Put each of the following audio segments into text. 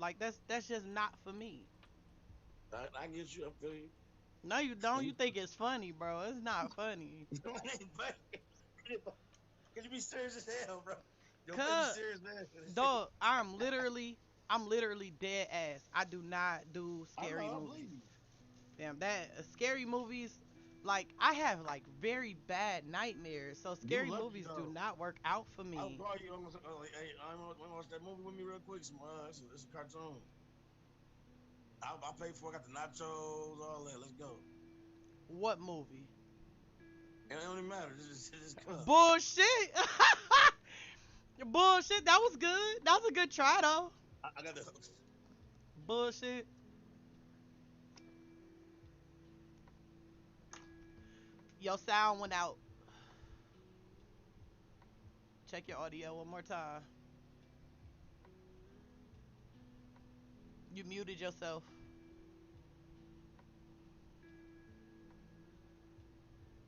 Like that's just not for me. I get you. I feel you. No, you don't. You think it's funny, bro? It's not funny. But can you be serious as hell, bro? Your face be Cause serious, man. dog, I'm literally dead ass. I do not do I scary know. I movies. believe you. Damn, that scary movies. Like I have like very bad nightmares, so You scary lucky movies do though. not work out for I'll me. call you. I'm like, hey, I want to watch that movie with me real quick. It's a cartoon. I'll pay for it. I got the nachos, all that. Let's go. What movie? And it don't even matter. Just come. Bullshit. Bullshit. That was good. That was a good try though. I got the. Bullshit. Your sound went out. Check your audio one more time. You muted yourself.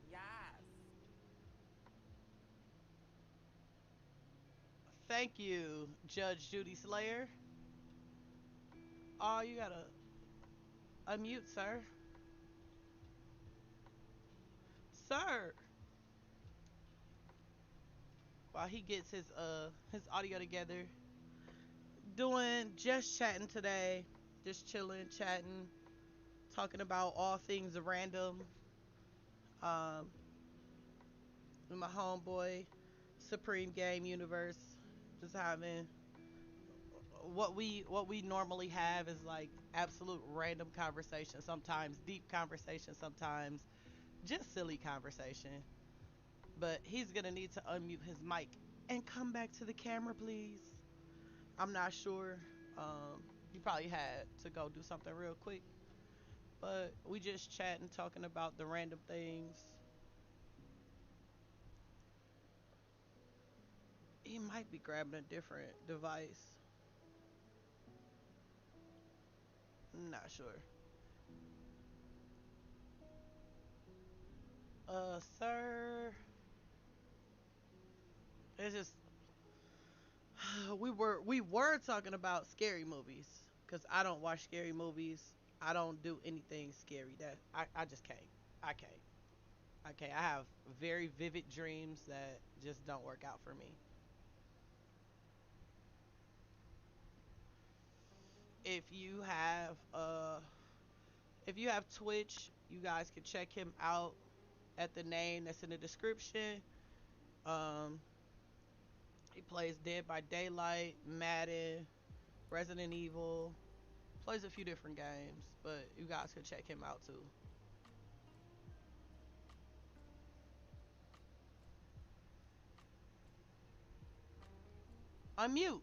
Yes. Thank you, Judge Judy Slayer. Oh, you gotta unmute, sir. Sir. While he gets his audio together. Doing just chatting today. Just chilling, chatting, talking about all things random. Um with my homeboy, Supreme Game Universe. Just having what we normally have is like absolute random conversation, sometimes deep conversation, sometimes just silly conversation. But he's gonna need to unmute his mic and come back to the camera, please. I'm not sure. He probably had to go do something real quick. But we just chatting, talking about the random things. He might be grabbing a different device. Not sure. Sir, it's just we were talking about scary movies because I don't watch scary movies. I don't do anything scary. That I just can't. I can't. I can't. I have very vivid dreams that just don't work out for me. If you have if you have Twitch, you guys can check him out at the name that's in the description. Um, he plays Dead by Daylight, Madden, Resident Evil, plays a few different games, but you guys could check him out too. Unmute.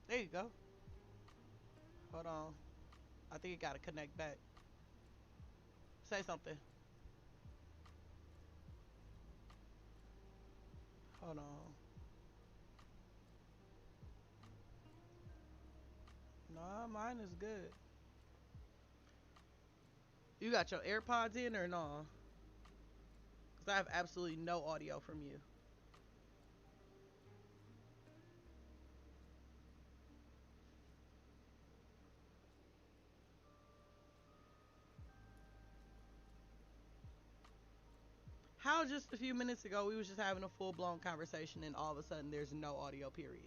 There you go. Hold on. I think you gotta connect back. Say something. Hold on. Nah, mine is good. You got your AirPods in or no? Because I have absolutely no audio from you. How just a few minutes ago we was just having a full blown conversation and all of a sudden there's no audio period.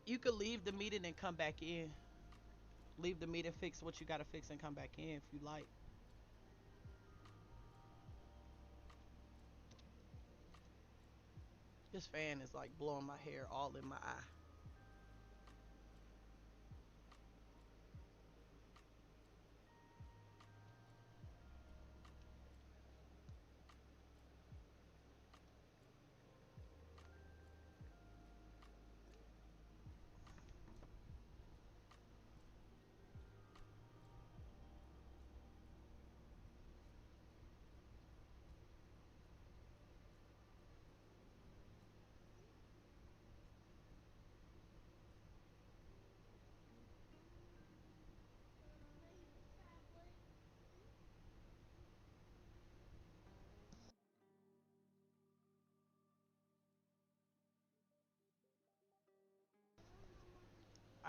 You could leave the meeting and come back in. Leave the meeting, fix what you gotta fix, and come back in if you like. This fan is like blowing my hair all in my eye.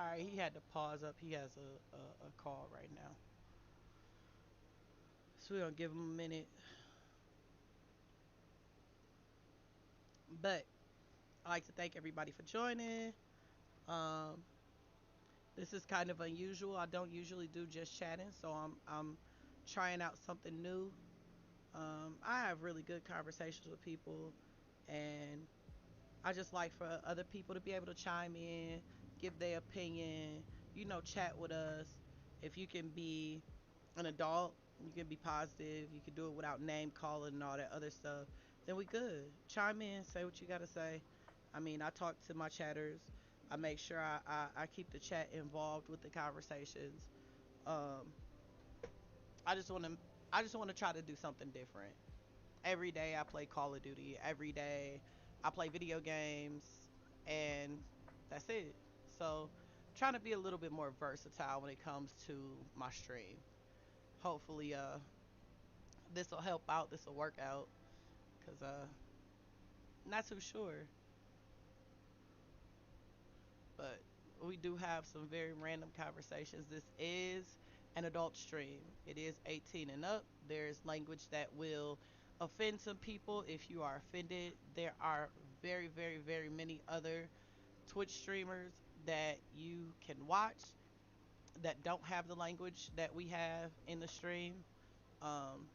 All right, he had to pause up. He has a call right now. So we're going to give him a minute. But I'd like to thank everybody for joining. Um, this is kind of unusual. I don't usually do just chatting, so I'm trying out something new. I have really good conversations with people, and I just like for other people to be able to chime in, give their opinion, chat with us. If you can be an adult, you can be positive, you can do it without name calling and all that other stuff, then we good. Chime in, say what you got to say. I mean, I talk to my chatters. I make sure I keep the chat involved with the conversations. Um, I just want to I just want to try to do something different. Every day I play Call of Duty. Every day I play video games, and that's it. So, trying to be a little bit more versatile when it comes to my stream. Hopefully, this will help out. This will work out, cause not too sure, but we do have some very random conversations. This is an adult stream. It is 18 and up. There's language that will offend some people. If you are offended, there are very, very, very many other Twitch streamers that you can watch that don't have the language that we have in the stream. Um,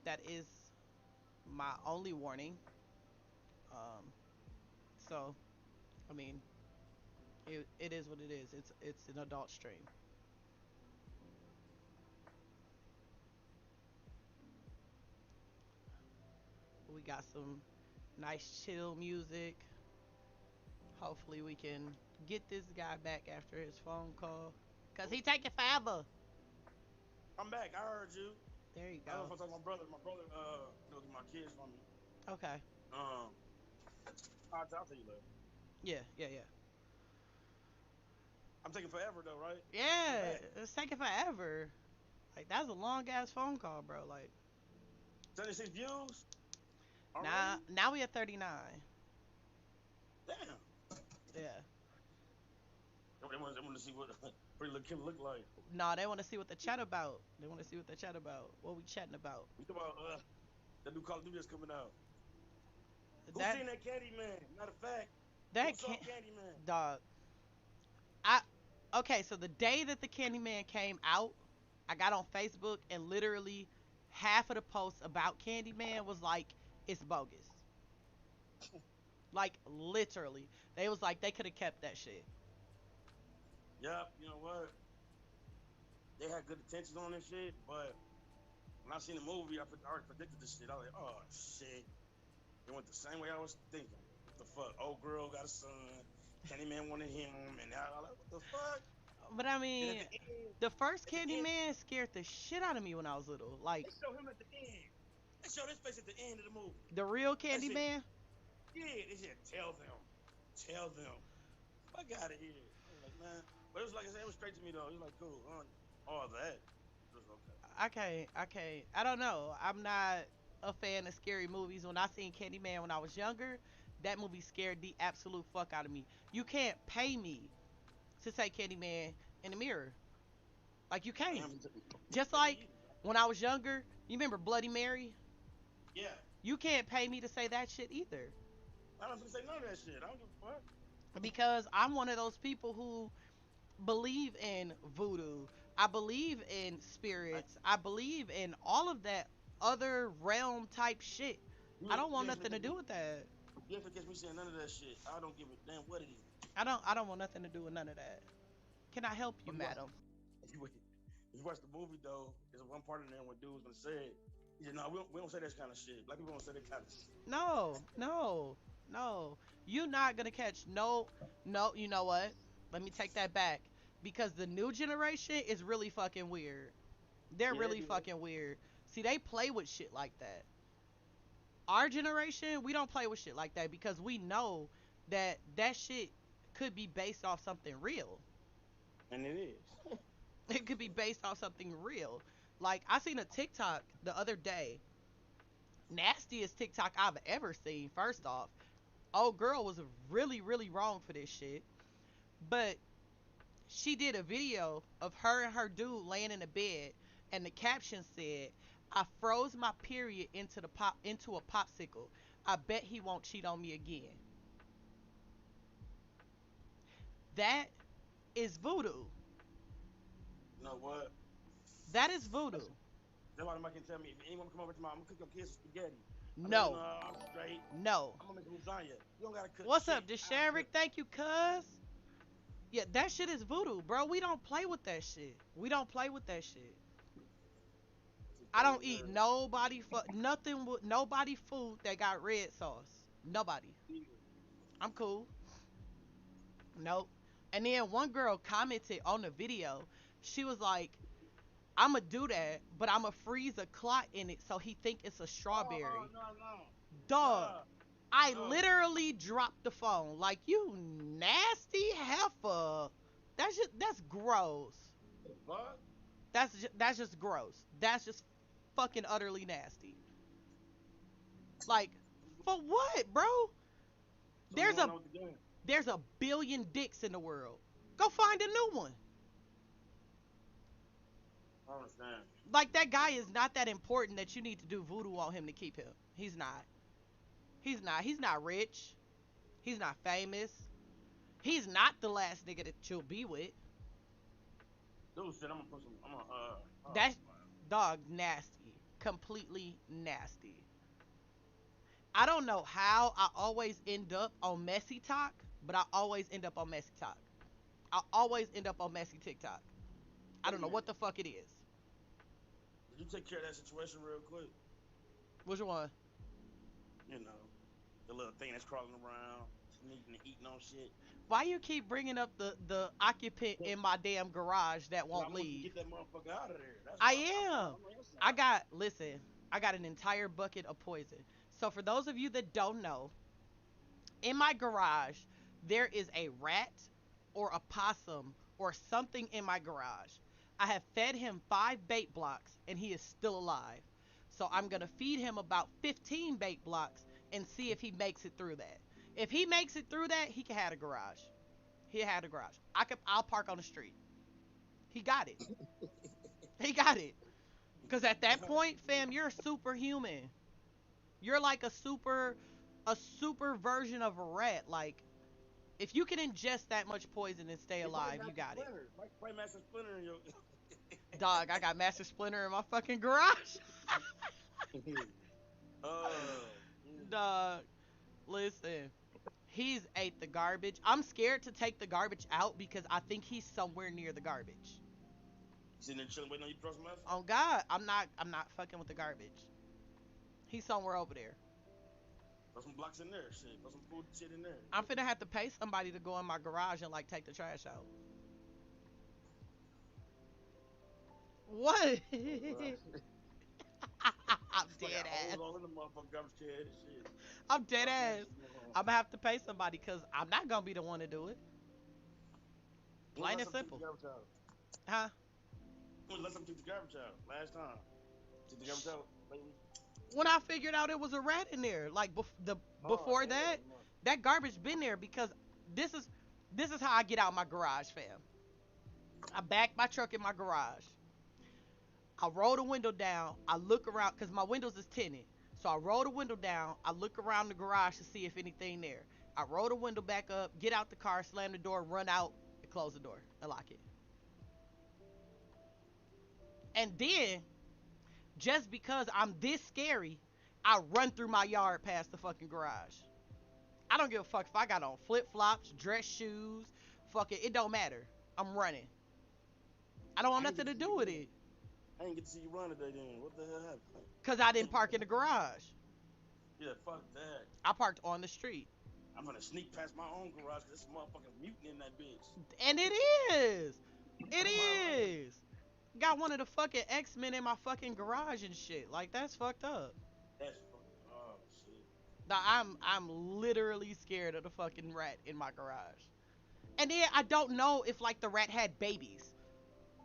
that is my only warning. Um, so, I mean, it is what it is. It's an adult stream. We got some nice chill music. Hopefully, we can get this guy back after his phone call, cause he taking forever. I'm back. I heard you. There you I don't know go. if I talk to my brother. My brother, my kids for me. Okay. Um, I'll tell you later. Yeah, yeah, yeah. I'm taking forever though, right? I'm Yeah, back. it's taking forever. Like that's a long ass phone call, bro. Like 76 views already? now we at 39. Damn. Yeah. They want to see what Pretty Little Kim look like. Nah, they want to see what the chat about. They want to see what the chat about. What we chatting about. We talk about the new Call of Duty that's coming out. Who That seen that Candyman? Matter of fact, who that saw can't Candyman? dog. I okay. So the day that the Candyman came out, I got on Facebook and literally half of the posts about Candyman was like it's bogus. Like literally, they was like they could have kept that shit. Yep. You know what? They had good intentions on this shit, but when I seen the movie, I already predicted this shit. I was like, oh shit. It went the same way I was thinking. What the fuck? Old girl got a son. Candyman wanted him, and I was like, what the fuck? But I Then at mean, the end, the first at the end, Candyman scared the shit out of me when I was little. Like they show him at the end. They show his face at the end of the movie. the real That shit, Candyman. yeah, they said, tell them, fuck out of here. I was like, man, but it was like I said, it was straight to me though. It was like, cool, all that. It was okay. I can't. I don't know. I'm not a fan of scary movies. When I seen Candyman when I was younger, that movie scared the absolute fuck out of me. You can't pay me to say Candyman in the mirror. Like you I can't. am Just me like either. when I was younger, you remember Bloody Mary? Yeah, You can't pay me to say that shit either. I don't say none of that shit. I don't give a fuck. Because I'm one of those people who believe in voodoo. I believe in I, spirits. I believe in all of that other realm type shit. I don't you want ain't finna nothing to catch do me. with that. You ain't finna catch me saying none of that shit. I don't give a damn what it is. I don't want nothing to do with none of that. Can I help you, But you watch, madam? if you, if you watch the movie though, there's one part in there when dude was gonna say it. He said, "No, we don't say that kind of shit. Black people don't say that kind of shit." No, no, no. You not gonna catch no, you know what? Let me take that back. Because the new generation is really fucking weird. They're Yeah, really they do. fucking weird. See, they play with shit like that. Our generation, we don't play with shit like that because we know that that shit could be based off something real. And it is. It could be based off something real. Like I seen a TikTok the other day, nastiest TikTok I've ever seen. First off, old girl was really really wrong for this shit, but She did a video of her and her dude laying in a bed, and the caption said, "I froze my period into a popsicle. I bet he won't cheat on me again." That is voodoo. You know what? That is voodoo. That's why nobody can tell me if anyone come over to my, I'm gonna cook your kids some spaghetti. I'm like, no, No, I'm straight. no. I'm gonna make a lasagna. You don't gotta cook What's shit. up, I'll Desharik? cook. Thank you, cuz. Yeah, that shit is voodoo, bro. We don't play with that shit. We don't play with that shit. Shit I don't crazy, eat man. nobody nothing with nobody food that got red sauce. Nobody. I'm cool. Nope. And then one girl commented on the video. She was like, "I'ma do that, but I'ma freeze a clot in it so he think it's a Oh strawberry." no, no, Dog. no, I no. literally dropped the phone. Like, you nasty heifer. That's gross. The fuck? That's just gross. That's just fucking utterly nasty. Like, for what, bro? So you There's wanna a know what to do? there's a billion dicks in the world. Go find a new one. I don't understand. Like, that guy is not that important that you need to do voodoo on him to keep him. He's not. He's not. He's not rich. He's not famous. He's not the last nigga that you'll be with. Dude said I'm gonna put some. I'm gonna oh That's dog nasty. Completely nasty. I don't know how I always end up on messy talk, but I always end up on messy talk. I always end up on messy TikTok. I wait a don't know what minute. the fuck it is. Did you take care of that situation real quick? Which one? You know, the little thing that's crawling around, sneaking and eating on shit. Why you keep bringing up the occupant in my damn garage that But I won't want you to leave? get that motherfucker out of there. That's I why am. I'm on your I side. got listen. I got an entire bucket of poison. So for those of you that don't know, in my garage there is a rat or a possum or something in my garage. I have fed him 5 bait blocks and he is still alive. So I'm going to feed him about 15 bait blocks and see if he makes it through that. If he makes it through that, he can have a garage. He had a garage. I'll park on the street. He got it. He got it. Cuz at that point, fam, you're superhuman. You're like a super version of a rat. Like, if you can ingest that much poison and stay It might alive, you Master got it. Splinter. Might Master Splinter in your. Dog, I got Master Splinter in my fucking garage. Oh, mm. Dog, listen. He's ate the garbage. I'm scared to take the garbage out because I think he's somewhere near the garbage. You sitting there chilling, waiting on you to throw some mess? Oh God, I'm not fucking with the garbage. He's somewhere over there. Throw some blocks in there, shit. Throw some food and shit in there. I'm finna have to pay somebody to go in my garage and like take the trash out. What? I'm It's like dead got ass. holes all in the motherfucking garbage can and shit. I'm dead Oh, man, ass. shit going on. I'm gonna have to pay somebody because I'm not gonna be the one to do it. When was the Plain last and time you took the simple. garbage out? Huh? When was the last time you took the garbage out? Last time. Took the garbage out lately? When I figured out it was a rat in there, like Oh, before that, hell no. that garbage been there because this is this is how I get out my garage, fam. I back my truck in my garage. I roll the window down. I look around because my windows is tinted. So I roll the window down. I look around the garage to see if anything there. I roll the window back up, get out the car, slam the door, run out, and close the door, and lock it. And then, just because I'm this scary, I run through my yard past the fucking garage. I don't give a fuck if I got on flip flops, dress shoes, fuck it, it don't matter. I'm running. I don't want I didn't nothing get to to see you do with run. it I didn't get to see you run today then. What the hell happened? because I didn't park in the garage. Yeah, fuck that. I parked on the street. I'm gonna sneak past my own garage because this motherfucking mutant in that bitch. And it is. It On my life. is. Got one of the fucking X-Men in my fucking garage and shit. Like, that's fucked up. That's fucking, oh shit. Now, I'm literally scared of the fucking rat in my garage. And then I don't know if like the rat had babies.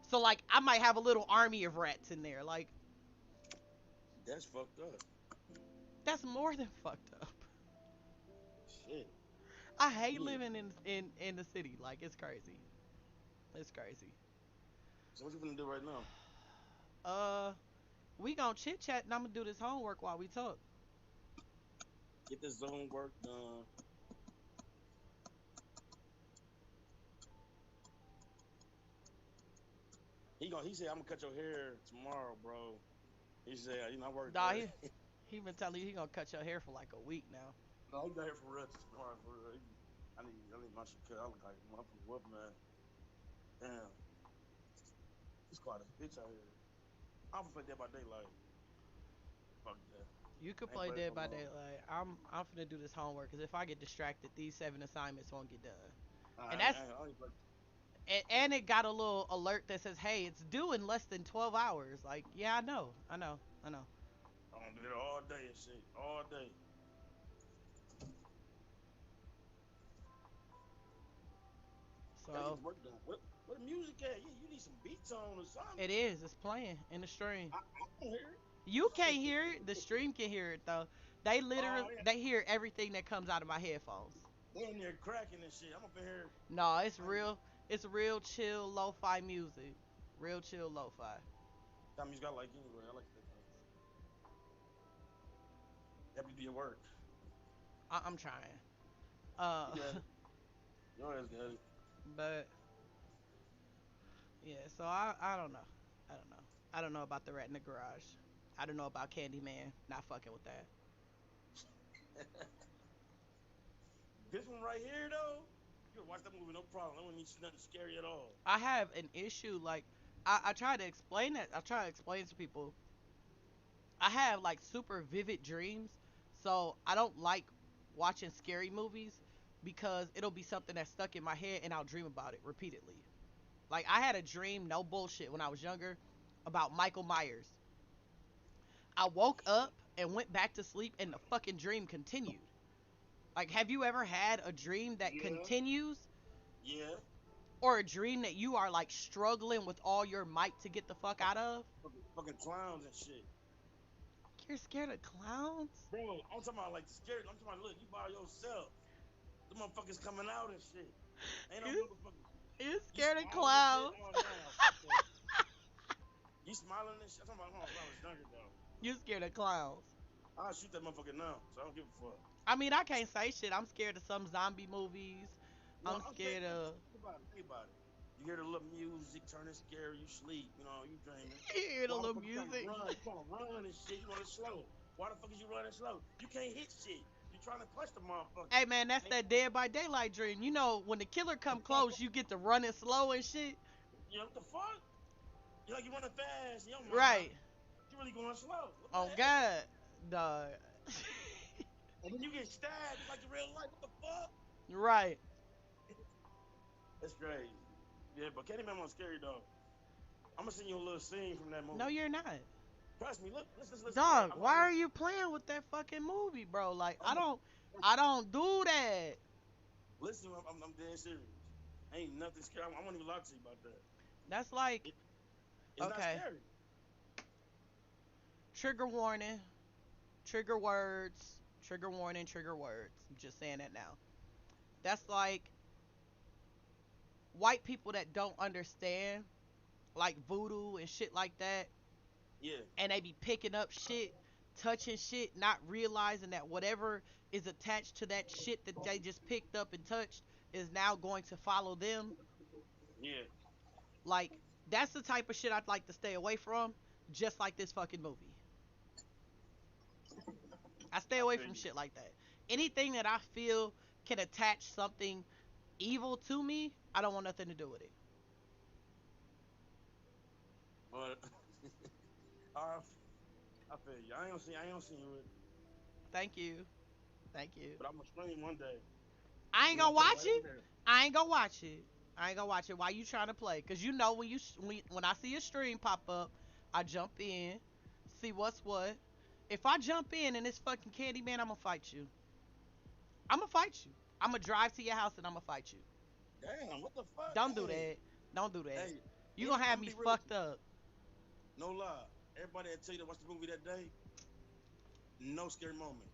So like I might have a little army of rats in there. Like, That's fucked up. that's more than fucked up. Shit. I hate Yeah. living in the city. Like, it's crazy. It's crazy. So what you gonna do right now? Uh, we gonna chit chat, and I'm gonna do this homework while we talk. Get this zone work done. He said I'm gonna cut your hair tomorrow, bro. He said, I work Nah, there. he been telling you he gonna cut your hair for like a week now. No, he got here for real tomorrow for real. I need my shit cut. I look like a motherfucker whoop man. Damn, it's quite a bitch out here. I'm gonna play Dead by Daylight. Fuck that. You could I ain't play played Dead so by long. Daylight. I'm finna do this homework because if I get distracted, these 7 assignments won't get done. And I, that's I, I ain't play. and it got a little alert that says, "Hey, it's due in less than 12 hours." Like, yeah, I know. I'm gonna do it all day and shit, all day. Gotta get So the work done. What the music at? Yeah, you need some beats on or something. it is. It's playing in the stream. I don't hear You can't it. hear it. The stream can hear it though. They literally Oh yeah, they hear everything that comes out of my headphones. they in there cracking and shit. I'm up in here. No, it's I ain't, real. It's real chill lo-fi music. Real chill lo-fi. that music I like anyway. I like that kind of music. Help you do your work. I'm trying. Uh, You got it. Your ass got it. but yeah. So I don't know. I don't know. I don't know about the rat in the garage. I don't know about Candyman. Not fucking with that. This one right here though, you would watch that movie no problem. That one need nothing scary at all. I have an issue. Like I try to explain it. I try to explain to people. I have like super vivid dreams, so I don't like watching scary movies because it'll be something that's stuck in my head and I'll dream about it repeatedly. Like I had a dream, no bullshit, when I was younger about Michael Myers. I woke up and went back to sleep and the fucking dream continued. Like have you ever had a dream that Yeah, continues yeah. or a dream that you are like struggling with all your might to get the fuck out of? Fucking clowns and shit. You're scared of clowns? Bro, I'm talking about like scared. I'm talking about look, you by yourself. The motherfuckers coming out and shit. Ain't no You motherfuckers. you You scared of smiling and shit? clowns? Oh no, fuck that. You smiling and shit? I'm talking about when I was younger though. You scared of clowns? I'll shoot that motherfucker now, so I don't give a fuck. I mean, I can't say shit. I'm scared of some zombie movies. No, I'm I'm saying, scared of think about it. Think about it. You hear the little music, turning scary, you sleep, you dreaming. hear the Why the little fuck you trying to music. run? You trying to run and shit, you running slow. Why the fuck is you running slow? You can't hit shit. You trying to punch the motherfucker. Hey man, that's that Dead by Daylight dream. You know, when the killer come close, you get to running slow and shit. You know what the fuck? You like you running fast in your mind. Right. You really going slow. What the Oh hell? God, dog. And then you get stabbed just like in real life. What the fuck? Right. That's crazy. Yeah, but Candyman was scary though. I'm gonna send you a little scene from that No, movie. you're not. Trust me. Look, listen to it. Dog, why are you playing with that fucking movie, bro? Like, I'm a, I don't do that. listen. I'm dead serious. Ain't nothing scary. I won't even lie to you about that. That's like, It, it's not okay, scary. trigger warning, trigger words, trigger warning, trigger words. I'm just saying that now. That's like white people that don't understand like voodoo and shit like that, Yeah, and they be picking up shit, touching shit, not realizing that whatever is attached to that shit that they just picked up and touched is now going to follow them. yeah. Like that's the type of shit I'd like to stay away from, just like this fucking movie. I stay I away feel from you. shit like that. Anything that I feel can attach something evil to me, I don't want nothing to do with it. But I, I feel you. I ain't gonna see you with it. Thank you. Thank you. But I'm gonna stream one day. I ain't You gonna gonna put it watch right in it. there. I ain't gonna watch it. I ain't gonna watch it. Why you trying to play? Cause you know when I see a stream pop up, I jump in, see what's what. If I jump in and it's fucking Candyman, I'ma fight you. I'ma fight you. I'ma drive to your house and I'ma fight you. Damn, what the fuck? Don't do Hey, that. Don't do that. hey. You gonna I'm have gonna me be real with fucked you. up. No lie. Everybody that tell you to watch the movie that day, no scary moment.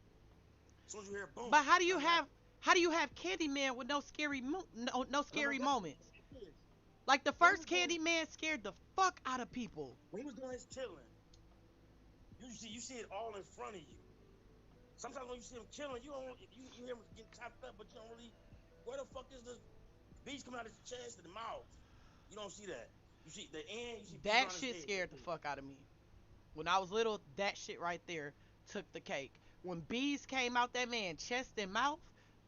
As soon as you hear boom, But nothing happened. how do you have Candyman with no scary no And I'm scary like, that's moments? ridiculous. Like the When he first was doing, Candyman scared the fuck out of people. when he was doing his killing, you see it all in front of you. Sometimes when you see him killing, you hear him get chopped up, but you don't really. Where the fuck is the bees coming out of his chest and the mouth? You don't see that. You see the end. You see bees That around his shit head. scared That's the it. fuck out of me. When I was little, that shit right there took the cake. When bees came out that man chest and mouth,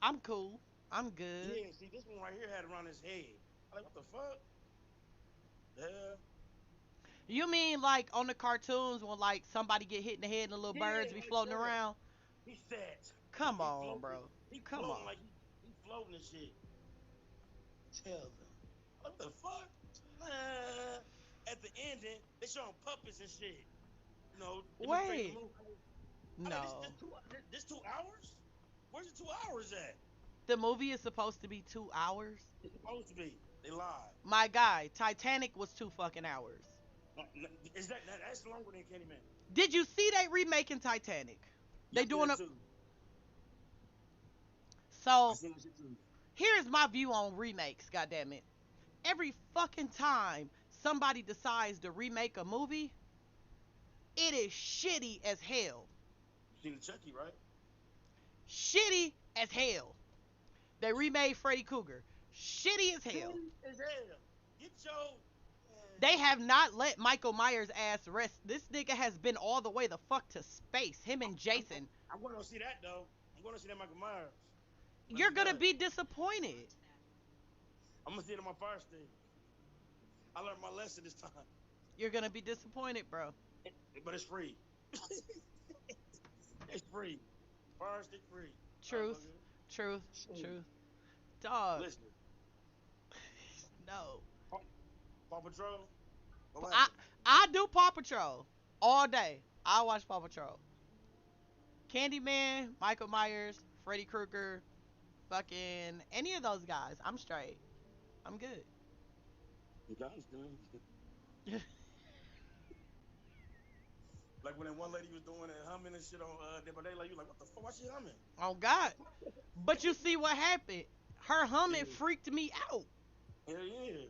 I'm cool. I'm good. Yeah, see this one right here had around his head. I'm like, what the fuck? Yeah, You mean like on the cartoons when like somebody get hit in the head and the little birds yeah, be like floating that. around? He fat. Come He on, floating. bro. He Come floating on. like he floating and shit. Tell them. What the fuck? At the ending, they showing puppets and shit. Demonstrating the Wait. movie. I like this. This No. two. This 2 hours. Where's the 2 hours at? The movie is supposed to be 2 hours. It's supposed to be. They lied. My guy, Titanic was 2 fucking hours. Is that's longer than Candyman? Did you see they remaking Titanic? Yeah, They I seen doing that a too. I so seen that shit too. here's my view on remakes, goddammit. Every fucking time somebody decides to remake a movie, it is shitty as hell. You seen the Chucky, right? Shitty as hell. They remade Freddy Krueger. Shitty as hell. Shitty as hell. Get your. They have not let Michael Myers' ass rest. This nigga has been all the way the fuck to space. Him I'm, and I'm, Jason. I'm going to see that though. I'm going to see that Michael Myers. When You're he gonna does, be disappointed. I'm gonna see it on my fire station. I learned my lesson this time, You're gonna be disappointed, bro. but it's free. It's free. Fire stick free. Truth, Motherfucker. truth, Shit. truth. Dog. Listen, No. Paw, Paw Patrol. What I happened? I do Paw Patrol all day. I watch Paw Patrol. Candyman, Michael Myers, Freddy Krueger, fucking any of those guys. I'm straight. I'm good. You guys doing? Like when that one lady was doing that humming and shit on Dead by Daylight, you like, what the fuck? Why she humming? Oh God. But you see what happened? Her humming Yeah, freaked me out. hell yeah.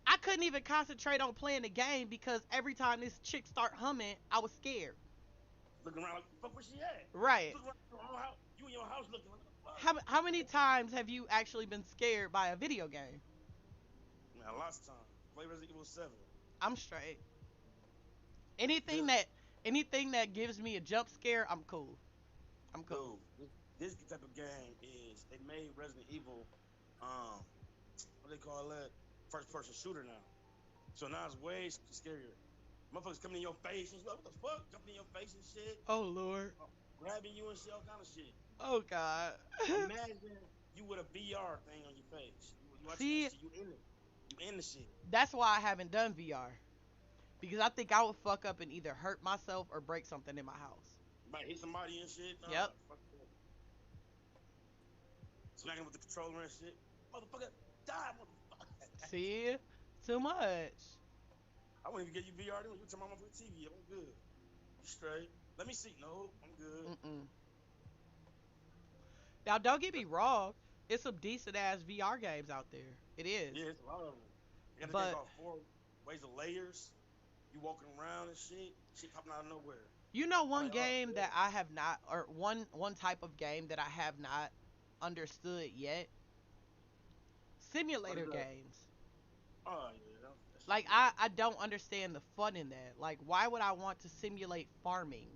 I couldn't even concentrate on playing the game because every time this chick start humming, I was scared. Looking around like, fuck, where she at? Right. You look around your own house. You in your house looking like, what the fuck? How many times have you actually been scared by a video game? Man, lots of time. Play Resident Evil 7. I'm straight. This, Anything that anything that gives me a jump scare, I'm cool. I'm cool. dude, this type of game is, they made Resident Evil, um, what they call that? First person shooter now. So now it's way scarier. Motherfuckers coming in your face and you like, what the fuck? Jumping in your face and shit. Oh Lord. Grabbing you and shit, all kind of shit. Oh God. Imagine you with a VR thing on your face. You watching that See, shit, you in it. You in the shit. that's why I haven't done VR because I think I would fuck up and either hurt myself or break something in my house. You might hit somebody and shit. Nah, Yep. fuck that. Smacking with the controller and shit. Motherfucker, die, motherfucker. See, too much. I wouldn't even get you VR. You turn my motherfucking TV. I'm good. You straight. Let me see. No, I'm good. Mm-mm. Now, don't get me wrong. It's some decent ass VR games out there. It is. Yeah, it's a lot of them. They got a game But called Four Ways of Layers. You walking around and shit popping out of nowhere. you know I'm one like, oh game shit. that I have not or one type of game that I have not understood yet? What is Simulator that? games. Oh yeah, that shit Like good. I don't understand the fun in that. Like why would I want to simulate farming?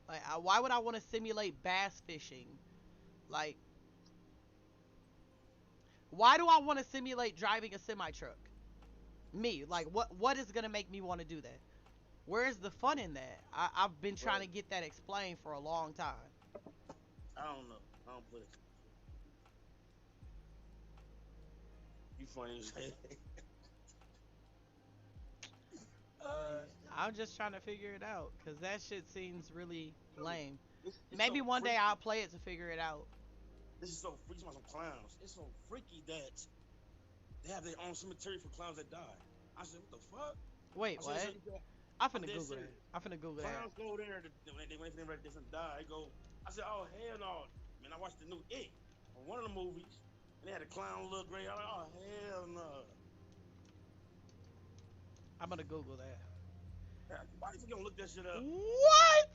Like why would I want to simulate bass fishing? Like why do I want to simulate driving a semi truck? Me, like what is gonna make me want to do that? Where's the fun in that? I've been trying Right. to get that explained for a long time. I don't know. I don't play it. You funny as hell. I'm just trying to figure it out because that shit seems really Dude, lame. it's Maybe so one day I'll freaky. play it to figure it out. This is so freaky. Some clowns. It's so freaky that they have their own cemetery for clowns that die. I said, what the fuck? Wait, I said, what? so you got, I'm I'm finna dead Google that. serious. I'm finna Google that. Clowns go there when they ready to die. They go. I said, oh hell no, man! I watched the new It on one of the movies. And they had a clown look great. I'm like, oh hell no. I'm gonna Google that. Why you gonna look that shit up? What?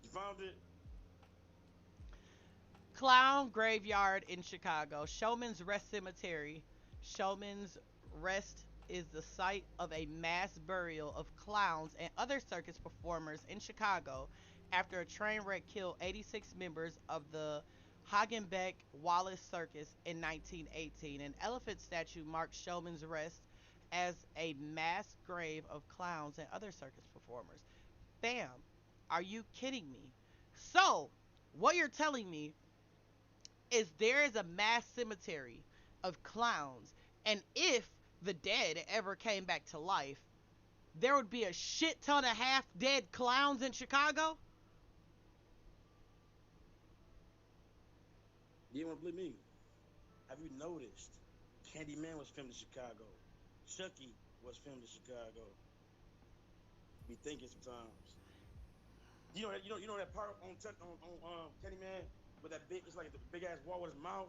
You found it? Clown Graveyard in Chicago. Showman's Rest Cemetery. Showman's Rest is the site of a mass burial of clowns and other circus performers in Chicago after a train wreck killed 86 members of the Hagenbeck Wallace Circus in 1918. An elephant statue marks Showman's Rest as a mass grave of clowns and other circus performers. Bam. Are you kidding me? So, what you're telling me is there is a mass cemetery of clowns, and if the dead ever came back to life, there would be a shit ton of half dead clowns in Chicago? You don't believe me? Have you noticed? Candyman was filmed in Chicago. Chucky was filmed in Chicago. Be thinking sometimes. You know that part on Candyman with that big, it's like the big ass wall with his mouth.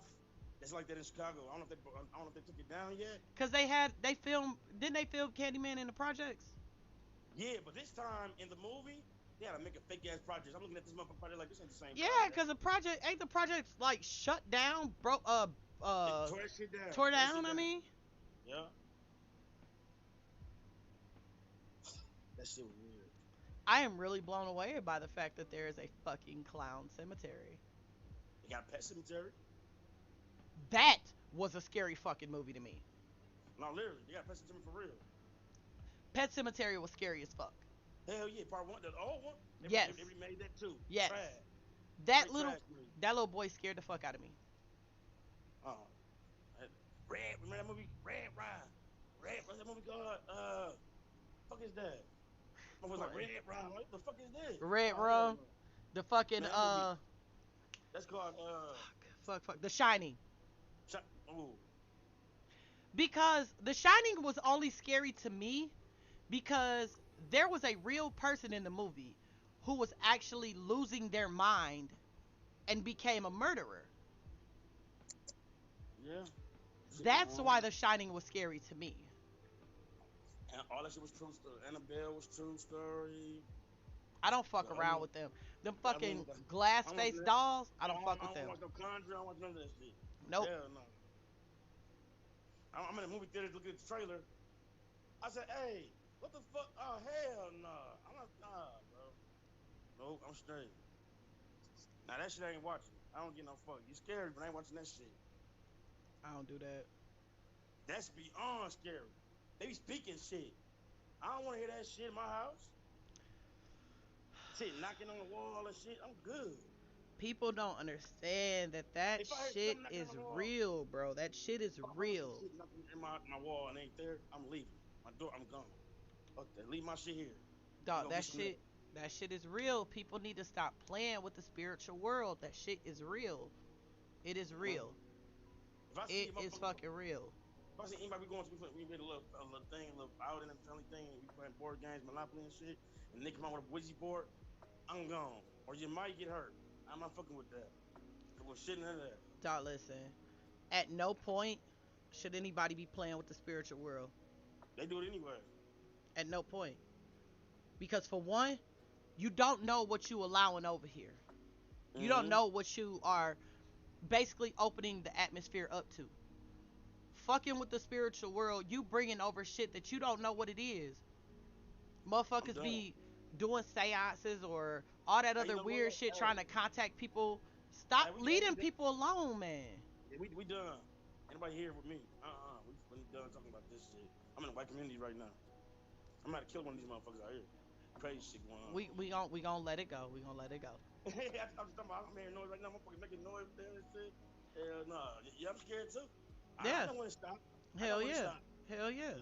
It's like that in Chicago. I don't know if they took it down yet. Cause they filmed, didn't they film Candyman in the projects? Yeah, but this time in the movie, they had to make a fake ass project. I'm looking at this motherfucker project like this ain't the same Yeah, project. cause the project ain't the projects like shut down, broke, They tore that shit down. tore Tore that shit down. I down. mean, Yeah, that shit was weird. I am really blown away by the fact that there is a fucking clown cemetery. They got Pet Cemetery. That was a scary fucking movie to me. No, literally, they got Pet Cemetery for real. Pet Cemetery was scary as fuck. Hell yeah, part one, the old one. Yes. They remade that too. Yes. Trash. That Straight little trash to me. that little boy scared the fuck out of me. Oh, Red. Remember that movie? Red Ryan. Red. What's that movie called? Fuck is that? I was like Red Ryan. What the fuck is this? Red Oh hell Rum, no. the fucking Man, that movie. That's called fuck, The Shining. Ooh. Because The Shining was only scary to me because there was a real person in the movie who was actually losing their mind and became a murderer. Yeah. Shit was That's why wrong. The Shining was scary to me. And all that shit was true story. Annabelle was true story. I don't fuck The other around one, with them. Them the other fucking one, glass I don't want face that. dolls, I don't fuck I with don't them. want no Conjuring. I don't want none of that shit. Nope. Hell no. I'm in the movie theater looking at the trailer. I said, hey, what the fuck? Oh, hell no. I'm not, nah, bro. Nope, I'm straight. Now, that shit I ain't watching. I don't get no fuck. You scary, but I ain't watching that shit. I don't do that. That's beyond scary. They be speaking shit. I don't want to hear that shit in my house. Shit knocking on the wall and shit. I'm good. People don't understand that that If I hear shit something knocking on is the wall, real, bro. That shit is if I heard some real. shit knocking in my wall and ain't there, I'm leaving. My door, I'm gone. Fuck that. Leave my shit here. We Dog, gonna get some of that. that shit is real. People need to stop playing with the spiritual world. That shit is real. It is Uh, real. if I see It a is motherfucker, fucking real. if I see anybody, we made a little thing, a little outing and family thing, and we playing board games, Monopoly and shit, and they come out with a Ouija board, I'm gone. Or you might get hurt. I'm not fucking with that. There was shit in there. Dog, listen. At no point should anybody be playing with the spiritual world. They do it anyway. At no point. Because for one, you don't know what you allowing over here. You don't Mm-hmm. know what you are basically opening the atmosphere up to. Fucking with the spiritual world, you bringing over shit that you don't know what it is. I'm Motherfuckers done. be doing seances or all that Hey, you other know weird what? shit Hey, trying to contact people. Stop leading we people alone, man. yeah, we done. Anybody here with me? We done talking about this shit. I'm in the white community right now. I'm about to kill one of these motherfuckers out here. Crazy shit going on. We gonna let it go. We gonna let it go. I'm just talking about, I'm hearing noise right now. Motherfuckers making noise there and shit. Hell no. Yeah, I'm scared too. I Yeah. know when to stop. I know Hell when to yeah. stop. Hell yeah.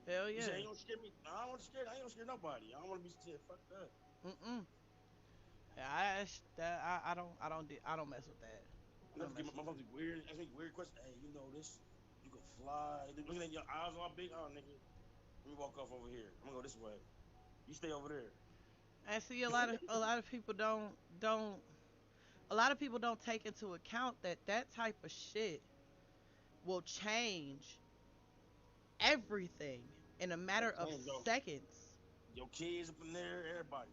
Hell You say, yeah. ain't gonna scare me. No, I don't want to scare. I ain't gonna scare nobody. I don't want to be scared. Fuck that. Mm-mm. I don't mess with that. I I never don't get mess with my that. motherfuckers weird. Ask me weird questions. Hey, you know this? You can fly. Looking at your eyes all big. Oh, nigga. Let me walk off over here. I'm gonna go this way. You stay over there. I see a lot of people don't A lot of people don't take into account that that type of shit will change everything in a matter of Man, seconds. your kids up in there, everybody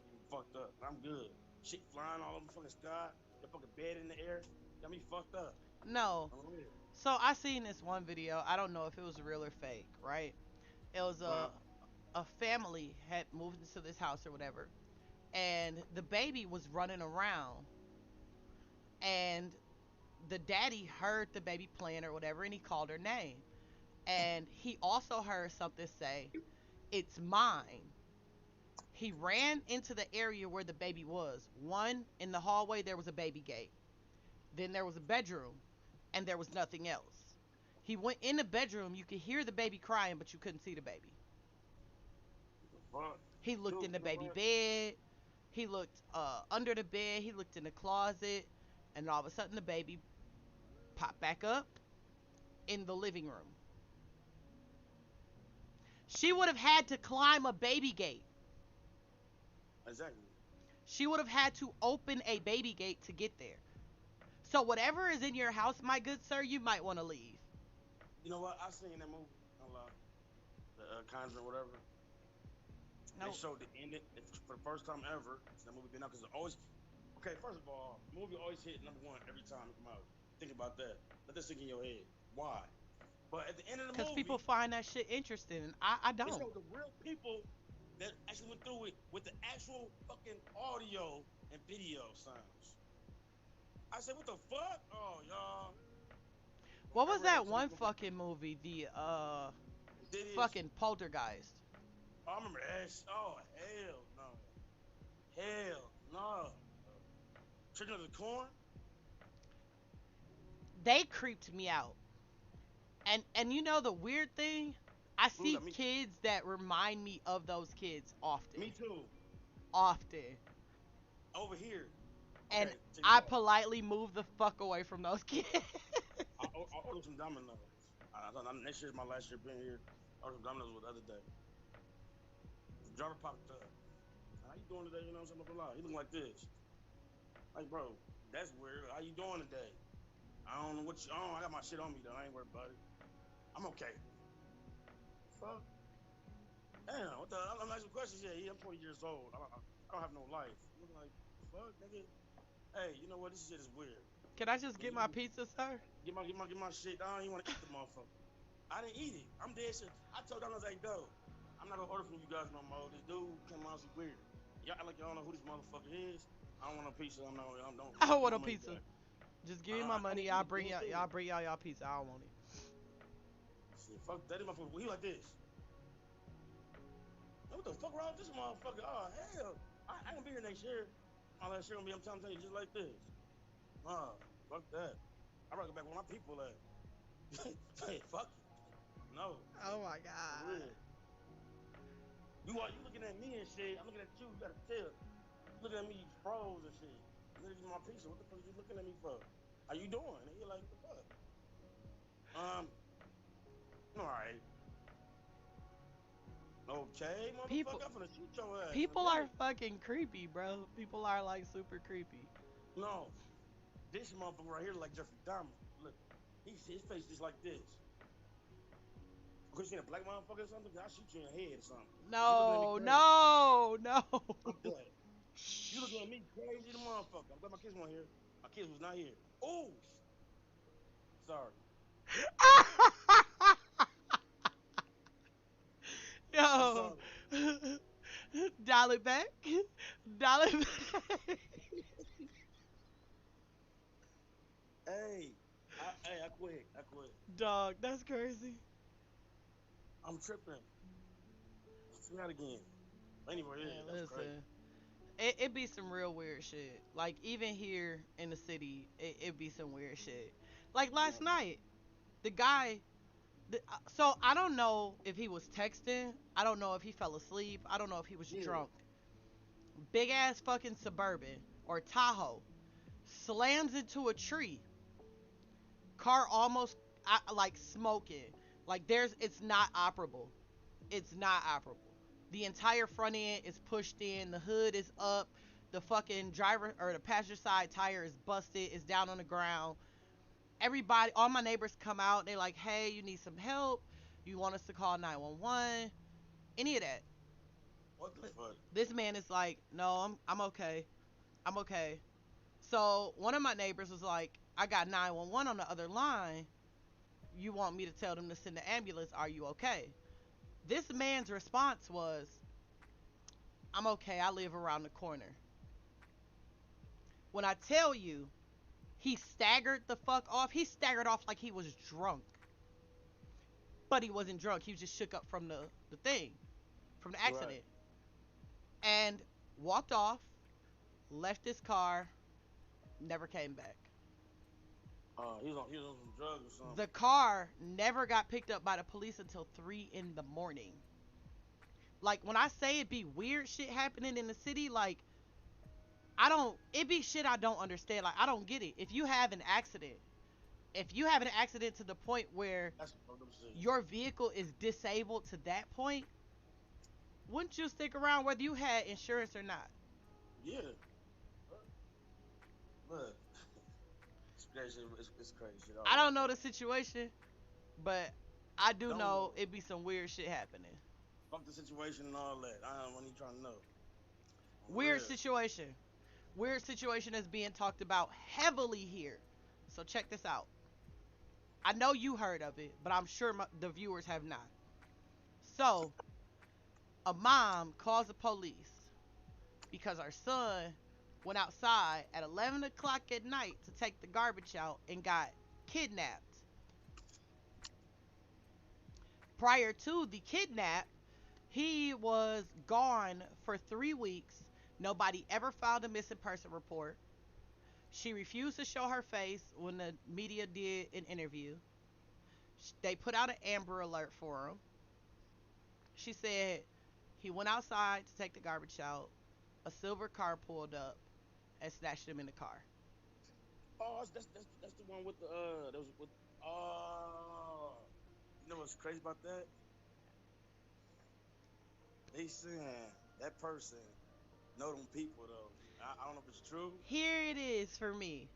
getting fucked up. I'm good. Shit flying all over the fucking sky. Your fucking bed in the air. Got me fucked up. No. I'm real. So I seen this one video. I don't know if it was real or fake, right? It was Uh, a family had moved into this house or whatever, and the baby was running around, and the daddy heard the baby playing or whatever, and he called her name, and he also heard something say, "It's mine." He ran into the area where the baby was. One, in the hallway there was a baby gate. Then there was a bedroom, and there was nothing else. He went in the bedroom. You could hear the baby crying, but you couldn't see the baby. the fuck? He looked Dude, in the you know baby what? bed. He looked under the bed. He looked in the closet, and all of a sudden the baby popped back up in the living room. She would have had to climb a baby gate. Exactly. She would have had to open a baby gate to get there. So whatever is in your house, my good sir, you might want to leave. You know what? I seen that movie. A lot. The Conjuring, whatever. They No, showed the ending for the first time ever. That movie been out because it always. Okay, first of all, the movie always hit number one every time it come out. Think about that. Let that sink in your head. Why? But at the end of the because people movie, find that shit interesting, and I they don't. showed the real people that actually went through it with the actual fucking audio and video sounds. I said, what the fuck? Oh, y'all. Don't What was ever that ask me one fucking movie? The did this. fucking Poltergeist. Oh, I remember that. Oh, hell no. Hell no. Children of the Corn? They creeped me out. And you know the weird thing? I Ooh, see kids that remind me of those kids often. me too. Often. Over here. And Okay, check this I out. politely move the fuck away from those kids. I ordered some Domino's. I thought next year's my last year being here. I ordered some Domino's the other day. The driver popped up. How you doing today? You know what I'm saying? Blah, blah, blah. He looked like this. Like, bro, that's weird. How you doing today? I don't know what you. I got my shit on me though. I ain't worried about it. I'm okay. Fuck. Damn. What the? I'm asking questions. Yeah, I'm 40 years old. I don't have no life. I'm looking like, fuck, nigga. Hey, you know what? This shit is weird. Can I just Yeah, get my pizza, sir? get my shit. I don't even want to eat the motherfucker. I didn't eat it. I'm dead shit. I told them I was like, "Yo, I'm not gonna order from you guys no more. This dude came out weird. Y'all act like y'all don't know who this motherfucker is. I don't want no pizza. I'm not. I don't. I don't Give want my a money pizza. back. Just give me my I money. didn't I'll eat it. bring Me y'all. too. Y'all bring y'all pizza. I don't want it. Shit, fuck that. This motherfucker. He like this. What the fuck wrong with this motherfucker? Oh hell. I ain't gonna be here next year. My last year gonna be. I'm telling you, just like this. Fuck that. I rather go back where my people at. Hey, fuck it. No, Oh my for god. real. You looking at me and shit. I'm looking at you. You gotta tell. You looking at me, you froze and shit. You looking at my pizza. What the fuck are you looking at me for? How you doing? And you're like, what the fuck? Um, all right. Okay, People, motherfucker. I'm finna shoot your ass in a people are minute. fucking creepy, bro. People are like super creepy. No, this motherfucker right here like Jeffrey Dahmer. Look, his face just like this. Because you seen a black motherfucker or something? I'll shoot you in the head or something. Cause you looking at me No, crazy. no, no. Fuck that. You looking at me crazy, the motherfucker. I'm glad my kids weren't here. My kids was not here. Oh, sorry. I'm Yo, sorry. dial it back. Dial it back. Hey, I quit. I quit. Dog, that's crazy. I'm tripping. See that again. Anyway, yeah, Man, that's crazy. listen. It be some real weird shit. Like even here in the city, it be some weird shit. Like last No. night, the guy. So I don't know if he was texting. I don't know if he fell asleep. I don't know if he was Yeah. drunk. Big ass fucking suburban or Tahoe slams into a tree. Car almost like smoking. Like it's not operable. It's not operable. The entire front end is pushed in. The hood is up. The fucking driver or the passenger side tire is busted. It's down on the ground. Everybody, all my neighbors come out. They're like, "Hey, you need some help? You want us to call 911? Any of that?" What the fuck? This man is like, "No, I'm okay. I'm okay." So one of my neighbors was like, "I got 911 on the other line. You want me to tell them to send the ambulance? Are you okay?" This man's response was, "I'm okay. I live around the corner." When I tell you, he staggered the fuck off. He staggered off like he was drunk. But he wasn't drunk. He was just shook up from the thing, from the Right. accident. And walked off, left his car, never came back. He was on some drugs or something. The car never got picked up by the police until 3 in the morning. Like, when I say it be weird shit happening in the city, like, it be shit I don't understand. Like, I don't get it. If you have an accident to the point where That's some fucked up shit. your vehicle is disabled to that point, wouldn't you stick around whether you had insurance or not? Yeah. Look, it's crazy. It's crazy shit I all don't over. know the situation, but I do Don't know know. it be some weird shit happening. Fuck the situation and all that. I don't want you trying to know. For Weird real. situation. Weird situation is being talked about heavily here. So check this out. I know you heard of it, but I'm sure the viewers have not. So, a mom calls the police because her son went outside at 11 o'clock at night to take the garbage out and got kidnapped. Prior to the kidnap, he was gone for 3 weeks. Nobody ever filed a missing person report. She refused to show her face when the media did an interview. They put out an Amber Alert for him. She said he went outside to take the garbage out. A silver car pulled up and snatched him in the car. Oh, that's the one with the that was with oh, you know what's crazy about that? They saying that person know them people though. I don't know if it's true. Here it is for me.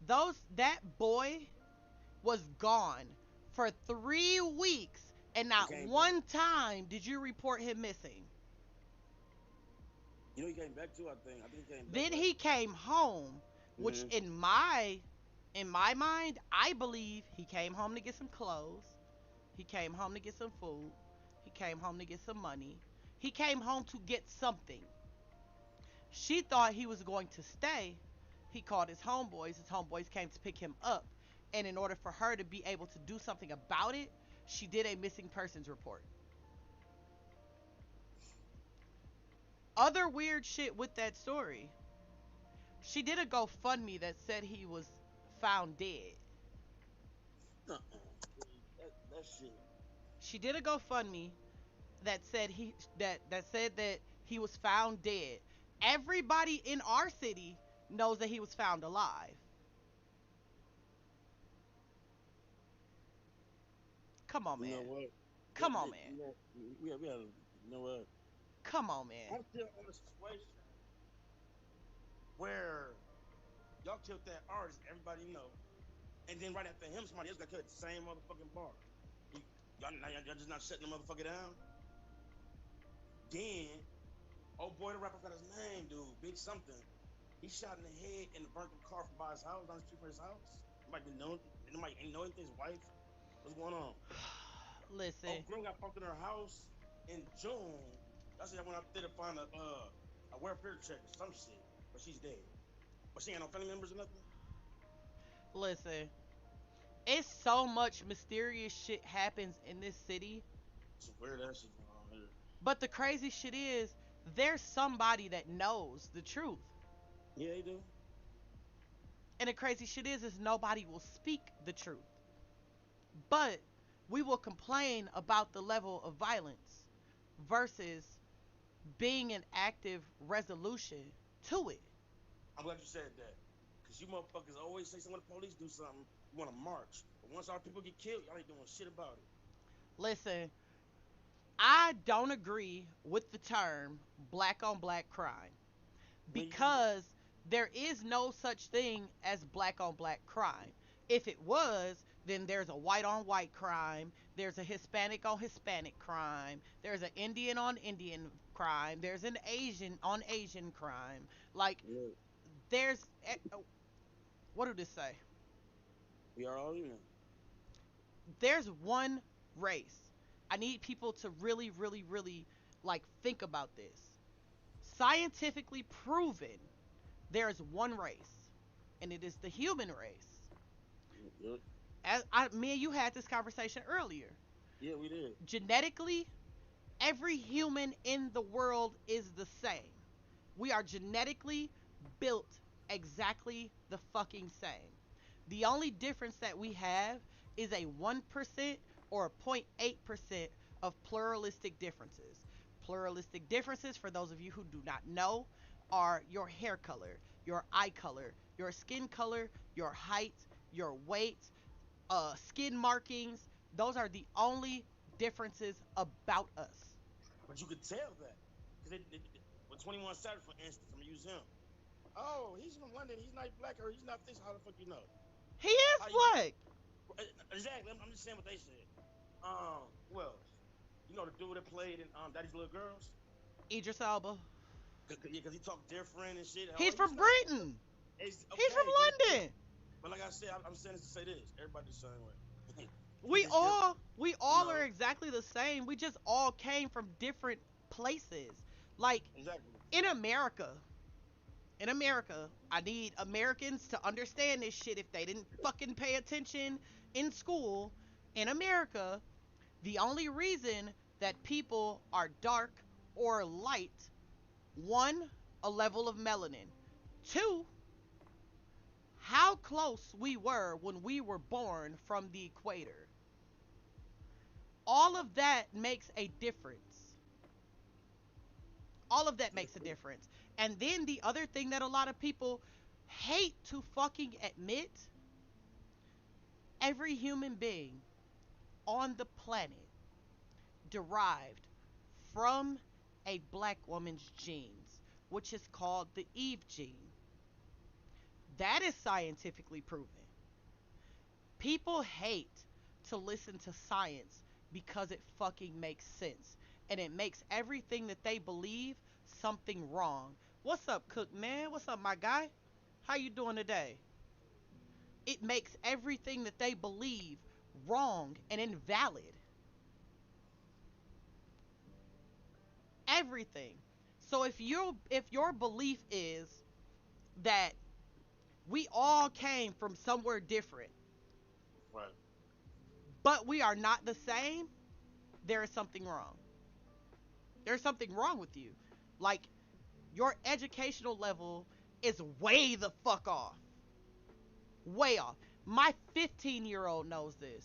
That boy was gone for 3 weeks, and He not came back. one time did you report him missing. You know he came back too. I think he came back, Then right? he came home, which Mm-hmm. in my mind, I believe he came home to get some clothes. He came home to get some food. He came home to get some money. He came home to get something. She thought he was going to stay. He called his homeboys. His homeboys came to pick him up. And in order for her to be able to do something about it, she did a missing persons report. Other weird shit with that story. She did a GoFundMe that said he was found dead. That shit. She did a GoFundMe that said he was found dead. Everybody in our city knows that he was found alive. Come on, You know man. what? Come on, man. You know, we had. You know what? Come on, man. I'm still on a situation where y'all killed that artist, everybody know, and then right after him, somebody else got killed at the same motherfucking bar. You, y'all just not shutting the motherfucker down. Then, oh boy, the rapper got his name, dude, Big something. He shot in the head and burnt the car from by his house, down the street from his house. Nobody ain't know anything. His wife, what's going on? Oh, Listen, girl got bumped in her house in June. That's when I went out there to find a welfare check or some shit, but she's dead. But she ain't no family members or nothing. listen. It's so much mysterious shit happens in this city. Some weird ass shit going on here. But the crazy shit is, there's somebody that knows the truth. Yeah, they do. And the crazy shit is nobody will speak the truth. But we will complain about the level of violence versus being an active resolution to it. I'm glad you said that. Cause you motherfuckers always say something when the police do something, you wanna march. But once our people get killed, y'all ain't doing shit about it. Listen, I don't agree with the term black on black crime. When you, because there is no such thing as black on black crime. If it was, then there's a white on white crime, there's a Hispanic on Hispanic crime, there's an Indian on Indian crime, there's an Asian on Asian crime. Like yeah, there's what do this say? we are all human. There's one race. I need people to really, really, really like think about this. Scientifically proven, there's one race, and it is the human race. Yeah, Me and you had this conversation earlier. yeah, we did. Genetically, every human in the world is the same. We are genetically built exactly the fucking same. The only difference that we have is a 1% or a 0.8% of pluralistic differences. Pluralistic differences, for those of you who do not know, are your hair color, your eye color, your skin color, your height, your weight, skin markings. Those are the only differences about us. But you could tell that because with 21 Savage, for instance, I'm gonna use him. Oh, he's from London. He's not black or he's not this. How the fuck you know? He is How you black. exactly? I'm just saying what they said. Well, you know the dude that played in Daddy's Little Girls. Idris Elba. Yeah, cause he talked different and shit. Oh, He's he's from not. Britain. It's He's from okay, but London. like I said, I'm saying this to say this. Everybody the same way. He We just different, all we you all are know. exactly the same. We just all came from different places. Like Exactly. in America, in America, I need Americans to understand this shit if they didn't fucking pay attention in school. In America, the only reason that people are dark or light, one, a level of melanin. Two, how close we were when we were born from the equator. All of that makes a difference. All of that makes a difference. And then the other thing that a lot of people hate to fucking admit, every human being on the planet derived from a black woman's genes, which is called the Eve gene. That is scientifically proven. People hate to listen to science because it fucking makes sense. And it makes everything that they believe something wrong. What's up, Cook man? What's up, my guy? How you doing today? It makes everything that they believe wrong and invalid. Everything. So if your belief is that we all came from somewhere different, Right. but we are not the same, there is something wrong. There's something wrong with you. Like your educational level is way the fuck off. Way off. My 15-year-old knows this.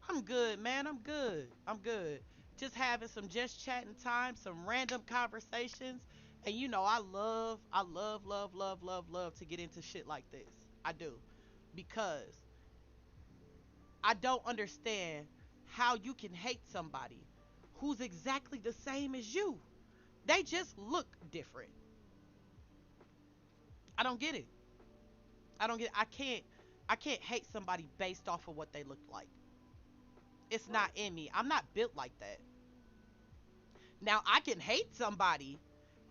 I'm good, man. I'm good. I'm good. Just having some just chatting time, some random conversations. And you know, I love to get into shit like this. I do. Because I don't understand how you can hate somebody who's exactly the same as you. They just look different. I don't get it. I don't get I can't hate somebody based off of what they look like. It's not Right. in me. I'm not built like that. Now I can hate somebody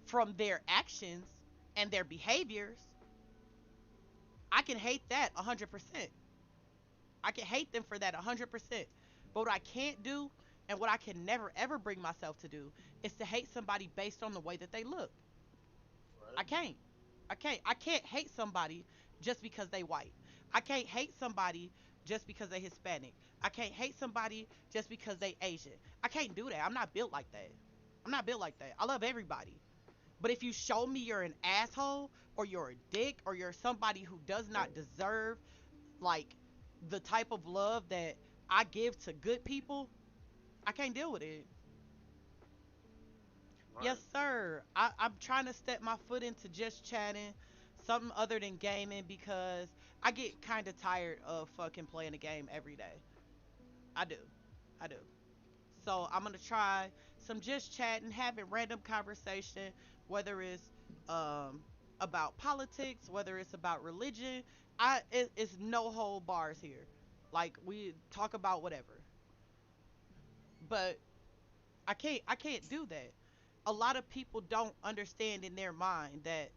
from their actions and their behaviors. I can hate that 100%. I can hate them for that 100%. But what I can't do and what I can never ever bring myself to do is to hate somebody based on the way that they look. I Right. can't. I can't hate somebody just because they white. I can't hate somebody just because they Hispanic. I can't hate somebody just because they Asian. I can't do that. I'm not built like that. I'm not built like that. I love everybody. But if you show me you're an asshole or you're a dick or you're somebody who does not deserve like the type of love that I give to good people, I can't deal with it. Yes, Right. sir. I'm trying to step my foot into just chatting, something other than gaming because I get kind of tired of fucking playing the game every day. I do. I do. So I'm gonna try some just chatting, having random conversation, whether it's um about politics, whether it's about religion. It's no whole bars here. Like we talk about whatever. But I can't do that. A lot of people don't understand in their mind that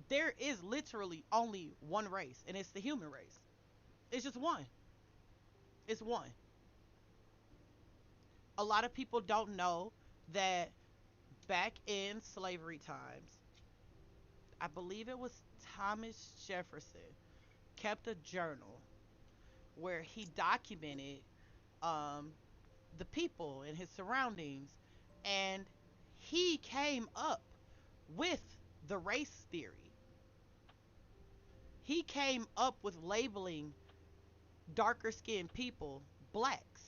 there is literally only one race, and it's the human race. It's just one. It's one. A lot of people don't know that back in slavery times, I believe it was Thomas Jefferson kept a journal where he documented um, the people and his surroundings, and he came up with the race theory. He came up with labeling darker skinned people blacks.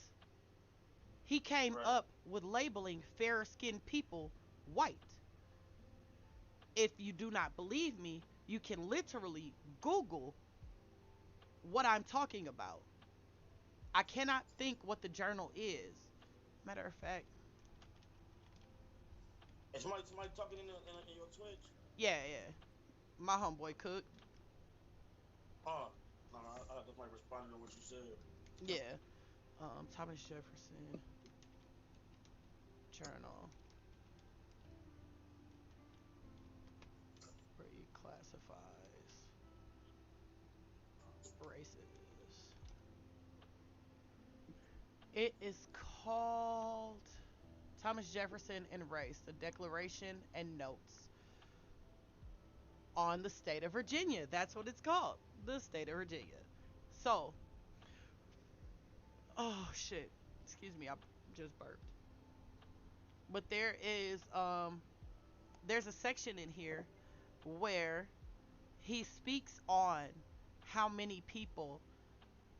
He came Right. up with labeling fairer skinned people white. If you do not believe me, you can literally Google what I'm talking about. I cannot think what the journal is. Matter of fact, And somebody talking in your Twitch. yeah, yeah. My homeboy Cook. Oh, no, I just might responding to what you said. Yeah. Thomas Jefferson journal where he classifies races. It is called Thomas Jefferson and Race, the Declaration and Notes on the state of Virginia. That's what it's called. The state of Virginia. So, oh shit. Excuse me, I just burped. But there's a section in here where he speaks on how many people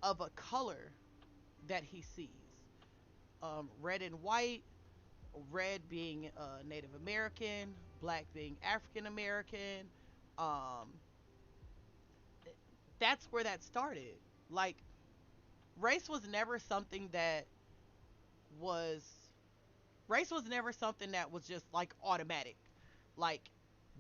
of a color that he sees. Red and white, red being Native American, black being African American. Um, that's where that started. Like, race was never something that was race was never something that was just like automatic. Like,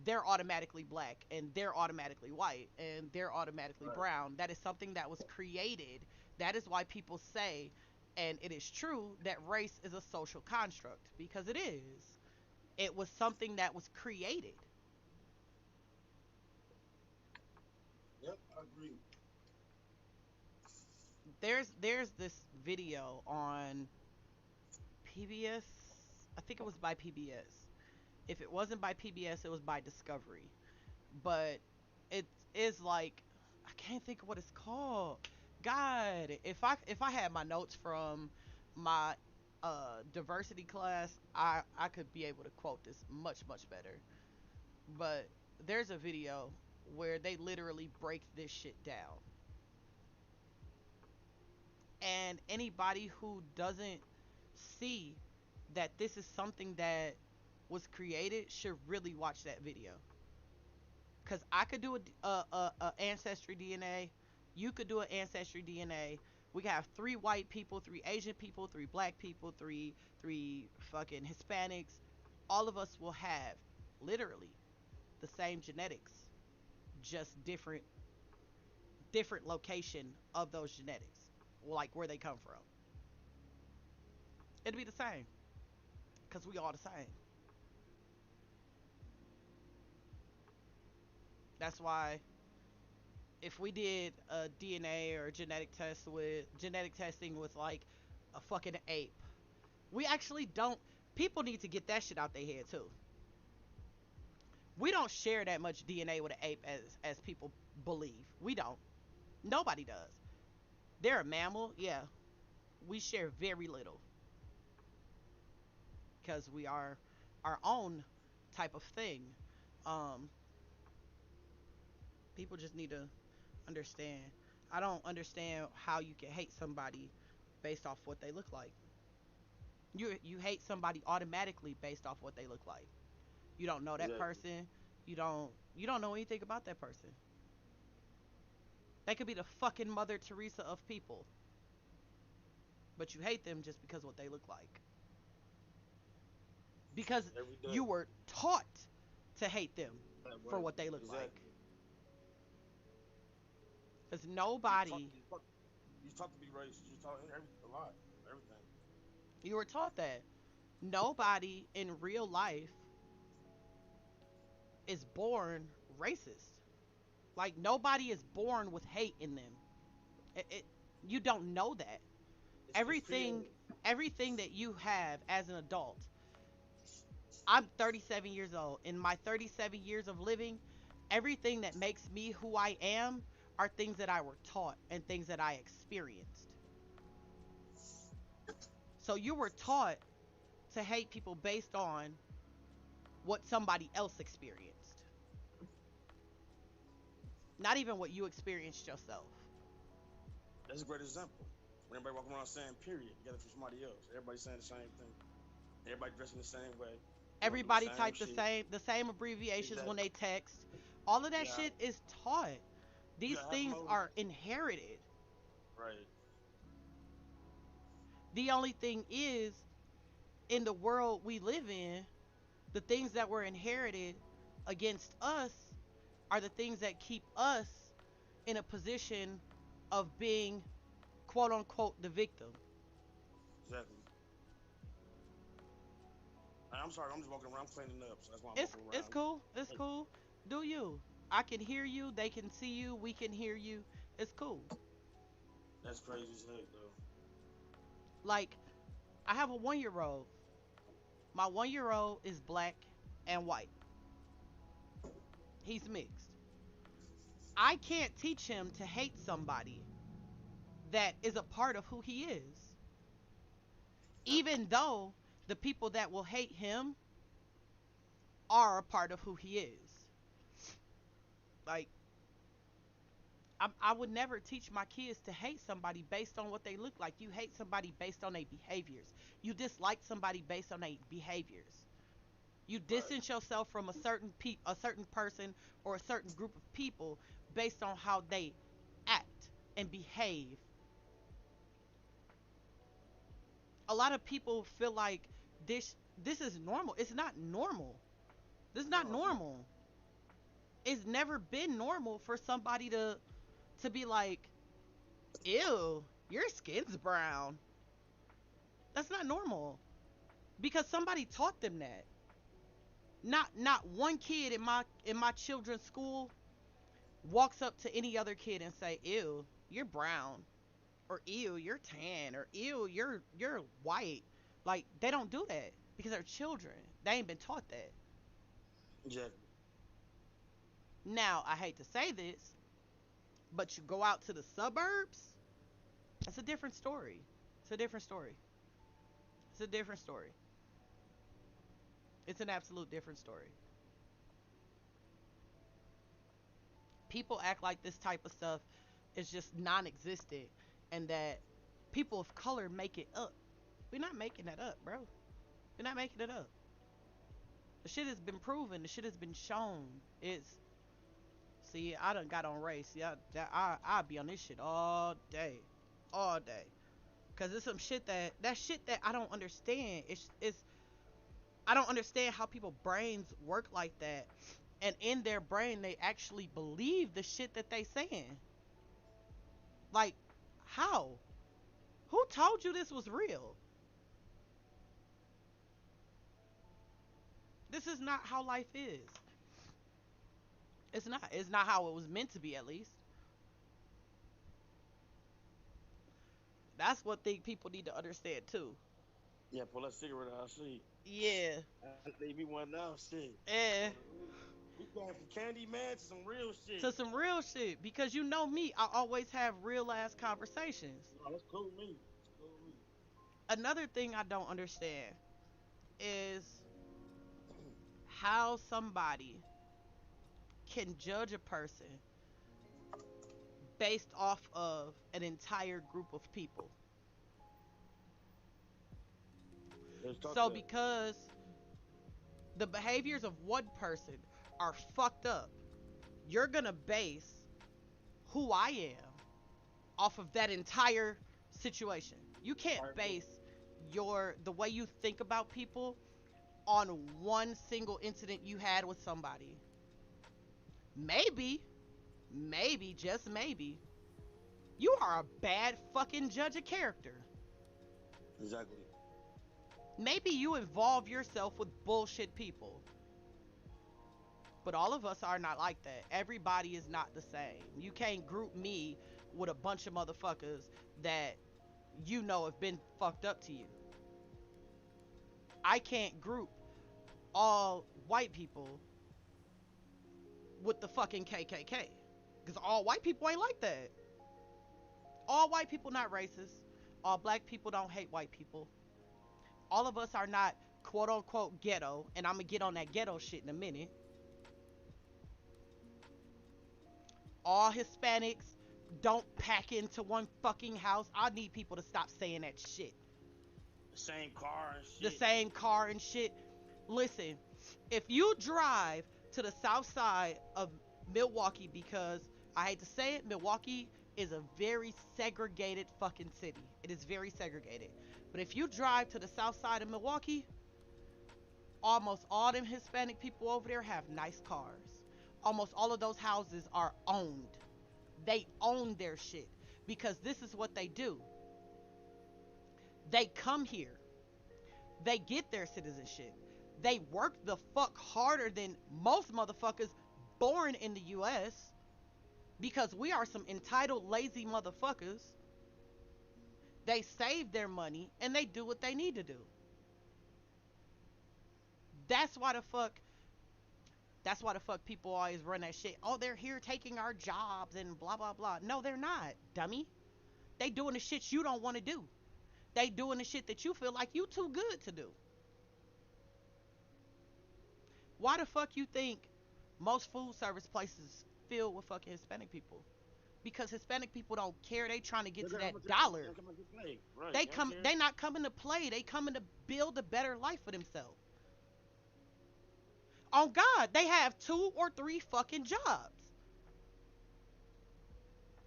they're automatically black and they're automatically white and they're automatically Right. brown. That is something that was created. That is why people say, and it is true, that race is a social construct because it is. It was something that was created. Yep, I agree. There's this video on PBS. I think it was by PBS. If it wasn't by PBS, it was by Discovery. But it is like, I can't think of what it's called. God, if I had my notes from my diversity class, I could be able to quote this much better. But there's a video where they literally break this shit down. And anybody who doesn't see that this is something that was created should really watch that video. Because I could do a ancestry DNA. You could do an ancestry DNA. We could have three white people, three Asian people, three black people, three fucking Hispanics. All of us will have literally the same genetics, just different location of those genetics, like where they come from. It'd be the same because we all the same. That's why if we did a DNA or genetic testing with like a fucking ape, we actually don't. People need to get that shit out their head too. We don't share that much DNA with an ape as people believe. We don't. Nobody does. They're a mammal, yeah. We share very little because we are our own type of thing. Um, People just need to understand. I don't understand how you can hate somebody based off what they look like. You hate somebody automatically based off what they look like. You don't know that Exactly. person. You don't know anything about that person. They could be the fucking Mother Teresa of people, but you hate them just because of what they look like. Because Every day. you were taught. to hate them That for way. what they look like. Exactly. Because You taught nobody, you taught you taught to be racist. You taught a lot, everything. you were taught that nobody in real life is born racist. Like nobody is born with hate in them. You don't know that. It's Everything, people. everything that you have as an adult. I'm 37 years old. In my 37 years of living, everything that makes me who I am are things that I were taught and things that I experienced. So you were taught to hate people based on what somebody else experienced, not even what you experienced yourself. That's a great example. When everybody walking around saying period, you got it from somebody else. Everybody saying the same thing. Everybody dressing the same way. Going through the Everybody same typed shit. the same abbreviations when Exactly. they text. All of that Yeah. shit is taught. You These got half of things them. are inherited. Right. The only thing is, in the world we live in, the things that were inherited against us are the things that keep us in a position of being quote unquote the victim. Exactly. I'm sorry. I'm just walking around. I'm cleaning up, so that's why I'm It's walking it's around. cool. It's cool. Do you? I can hear you. They can see you. We can hear you. It's cool. That's crazy as heck, though. Like I have a 1 year old. My 1 year old is black and white. He's mixed. I can't teach him to hate somebody that is a part of who he is. Even though the people that will hate him are a part of who he is. Like, I would never teach my kids to hate somebody based on what they look like. You hate somebody based on their behaviors. You dislike somebody based on their behaviors. You Right. distance yourself from a certain person or a certain group of people based on how they act and behave. A lot of people feel like this is normal. It's not normal. This is not No, it's not. normal. It's never been normal for somebody to be like, "Ew, your skin's brown." That's not normal because somebody taught them that. Not one kid in my children's school walks up to any other kid and say, "Ew, you're brown," or "Ew, you're tan," or "Ew, you're white." Like they don't do that because they're children. They ain't been taught that. Exactly. Now, I hate to say this, but you go out to the suburbs, that's a different story. It's a different story. It's a different story. It's an absolute different story. People act like this type of stuff is just non-existent and that people of color make it up. We're not making that up, bro. We're not making it up. The shit has been proven. The shit has been shown. It's see, I done got on race. Yeah, I be on this shit all day. Cause it's some shit that shit that I don't understand. It's I don't understand how people brains work like that, and in their brain they actually believe the shit that they saying. Like, how? Who told you this was real? This is not how life is. It's not. It's not how it was meant to be. At least that's what thing people need to understand too. Yeah, pull that cigarette out. See, Yeah. I leave me one now. Shit. Eh. We going from candy man to some real shit. To some real shit because you know me, I always have real ass conversations. No, that's cool with me. That's cool with me. Another thing I don't understand is how somebody can judge a person based off of an entire group of people. Let's talk So that. because the behaviors of one person are fucked up, you're gonna base who I am off of that entire situation. You can't All right, cool. base the way you think about people on one single incident you had with somebody. Maybe, maybe, just maybe, you are a bad fucking judge of character. Exactly. Maybe you involve yourself with bullshit people. But all of us are not like that. Everybody is not the same. You can't group me with a bunch of motherfuckers that you know have been fucked up to you. I can't group all white people with the fucking KKK. Because all white people ain't like that. All white people not racist. All black people don't hate white people. All of us are not quote unquote ghetto. And I'm going to get on that ghetto shit in a minute. All Hispanics don't pack into one fucking house. I need people to stop saying that shit. The same car and The shit. same car and shit. Listen, if you drive to the south side of Milwaukee, because I hate to say it, Milwaukee is a very segregated fucking city. It is very segregated. But if you drive to the south side of Milwaukee, almost all them Hispanic people over there have nice cars. Almost all of those houses are owned. They own their shit because this is what they do. They come here, they get their citizenship, they work the fuck harder than most motherfuckers born in the US because we are some entitled, lazy motherfuckers. They save their money and they do what they need to do. That's why the fuck. That's why the fuck people always run that shit. Oh, they're here taking our jobs and blah blah blah. No, they're not, dummy. They doing the shit you don't want to do. They doing the shit that you feel like you too good to do. Why the fuck you think most food service places filled with fucking Hispanic people? Because Hispanic people don't care. They trying to get to that dollar. Right. They come. They not coming to play. They coming to build a better life for themselves. On God, they have 2 or 3 fucking jobs.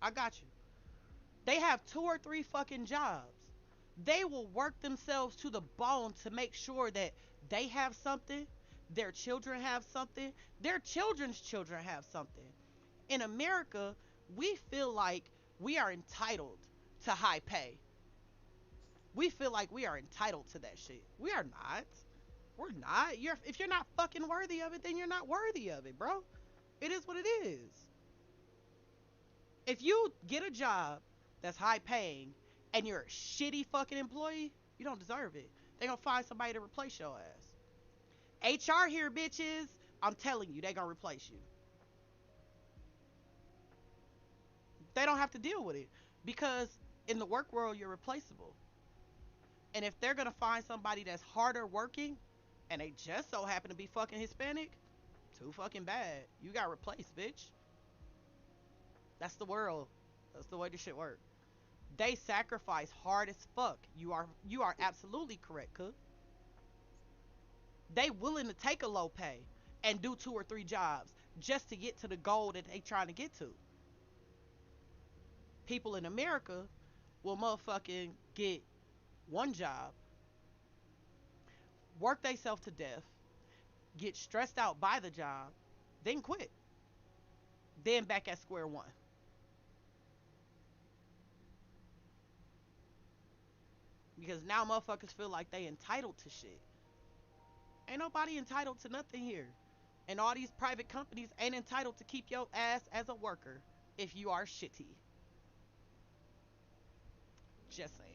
I got you. They have 2 or 3 fucking jobs. They will work themselves to the bone to make sure that they have something, their children have something, their children's children have something. In America, we feel like we are entitled to high pay. We feel like we are entitled to that shit. We are not. We're not. If you're not fucking worthy of it, then you're not worthy of it, bro. It is what it is. If you get a job that's high paying and you're a shitty fucking employee, you don't deserve it. They gonna find somebody to replace your ass. HR here, bitches. I'm telling you, they gonna replace you. They don't have to deal with it because in the work world you're replaceable. And if they're gonna find somebody that's harder working and they just so happen to be fucking Hispanic, too fucking bad. You got replaced, bitch. That's the world. That's the way this shit works. They sacrifice hard as fuck. You are absolutely correct, Cook. They willing to take a low pay and do 2 or 3 jobs just to get to the goal that they trying to get to. People in America will motherfucking get one job, work themselves to death, get stressed out by the job, then quit. Then back at square one. Because now motherfuckers feel like they entitled to shit. Ain't nobody entitled to nothing here. And all these private companies ain't entitled to keep your ass as a worker if you are shitty. Just saying.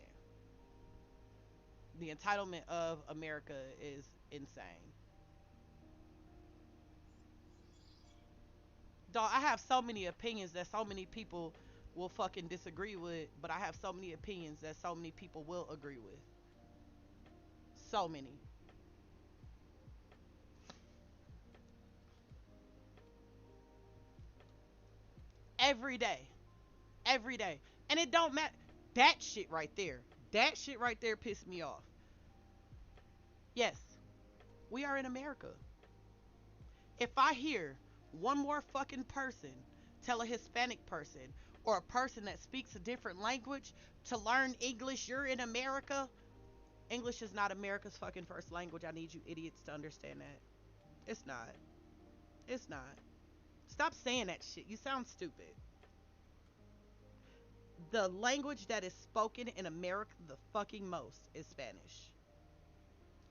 The entitlement of America is insane. Dog, I have so many opinions that so many people will fucking disagree with, but I have so many opinions that so many people will agree with. So many. Every day. Every day. And it don't matter. That shit right there. That shit right there pissed me off. Yes, we are in America. If I hear one more fucking person tell a Hispanic person or a person that speaks a different language to learn English, you're in America, English is not America's fucking first language. I need you idiots to understand that. It's not. It's not. Stop saying that shit. You sound stupid. The language that is spoken in America the fucking most is Spanish.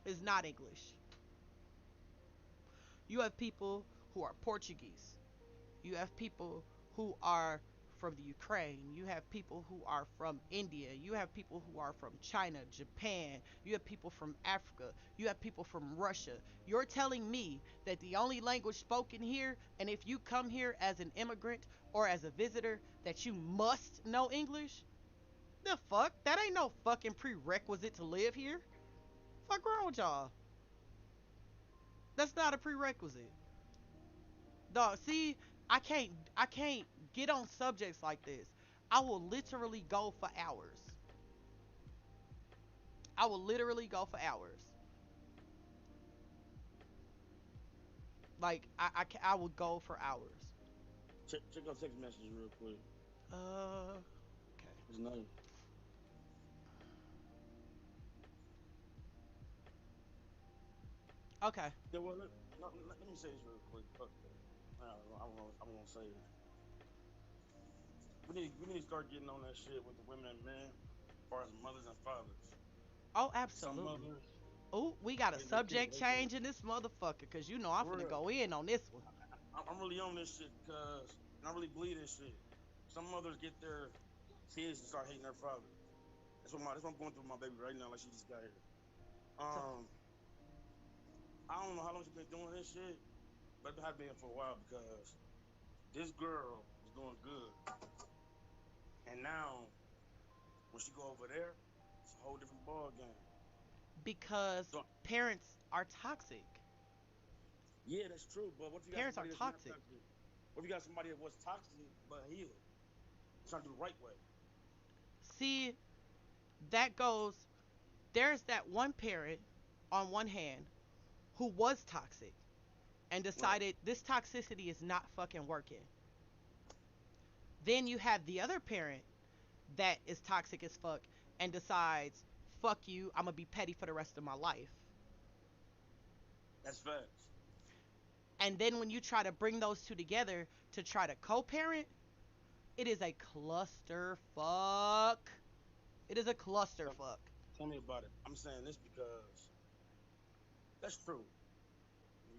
It's not English. You have people who are Portuguese. You have people who are from the Ukraine. You have people who are from India. You have people who are from China, Japan. You have people from Africa. You have people from Russia. You're telling me that the only language spoken here, and if you come here as an immigrant or as a visitor, that you must know English? The fuck? That ain't no fucking prerequisite to live here. Fuck wrong with y'all? That's not a prerequisite. Dog, see, I can't get on subjects like this. I will literally go for hours. I will literally go for hours. Like I would go for hours. Check your text messages real quick. Uh, okay. It's nothing. Okay. Yeah, well, let me say this real quick. Fuck that. I'm gonna say it. We need to start getting on that shit with the women and men, as far as mothers and fathers. Oh, Some absolutely. mothers Oh, we got a hate their kids. subject change in this motherfucker, cause you know I'm For finna real. go in on this one. I'm really on this shit because and I really believe this shit. Some mothers get their kids to start hating their father. That's what I'm going through with my baby right now. Like she just got here. So, Um, I don't know how long she's been doing this shit, but it has been for a while because this girl was doing good, and now when she go over there, it's a whole different ball game. because So parents are toxic. yeah, that's true. But what if you got Parents are somebody that's not toxic. toxic? What if you got somebody that was toxic but healed, trying to do the right way? See, that goes. There's that one parent on one hand who was toxic and Right. decided this toxicity is not fucking working. Then you have the other parent that is toxic as fuck and decides, fuck you, I'm gonna be petty for the rest of my life. That's facts. And then when you try to bring those two together to try to co parent, it is a cluster fuck. It is a cluster Tell, fuck. tell me about it. I'm saying this because that's true.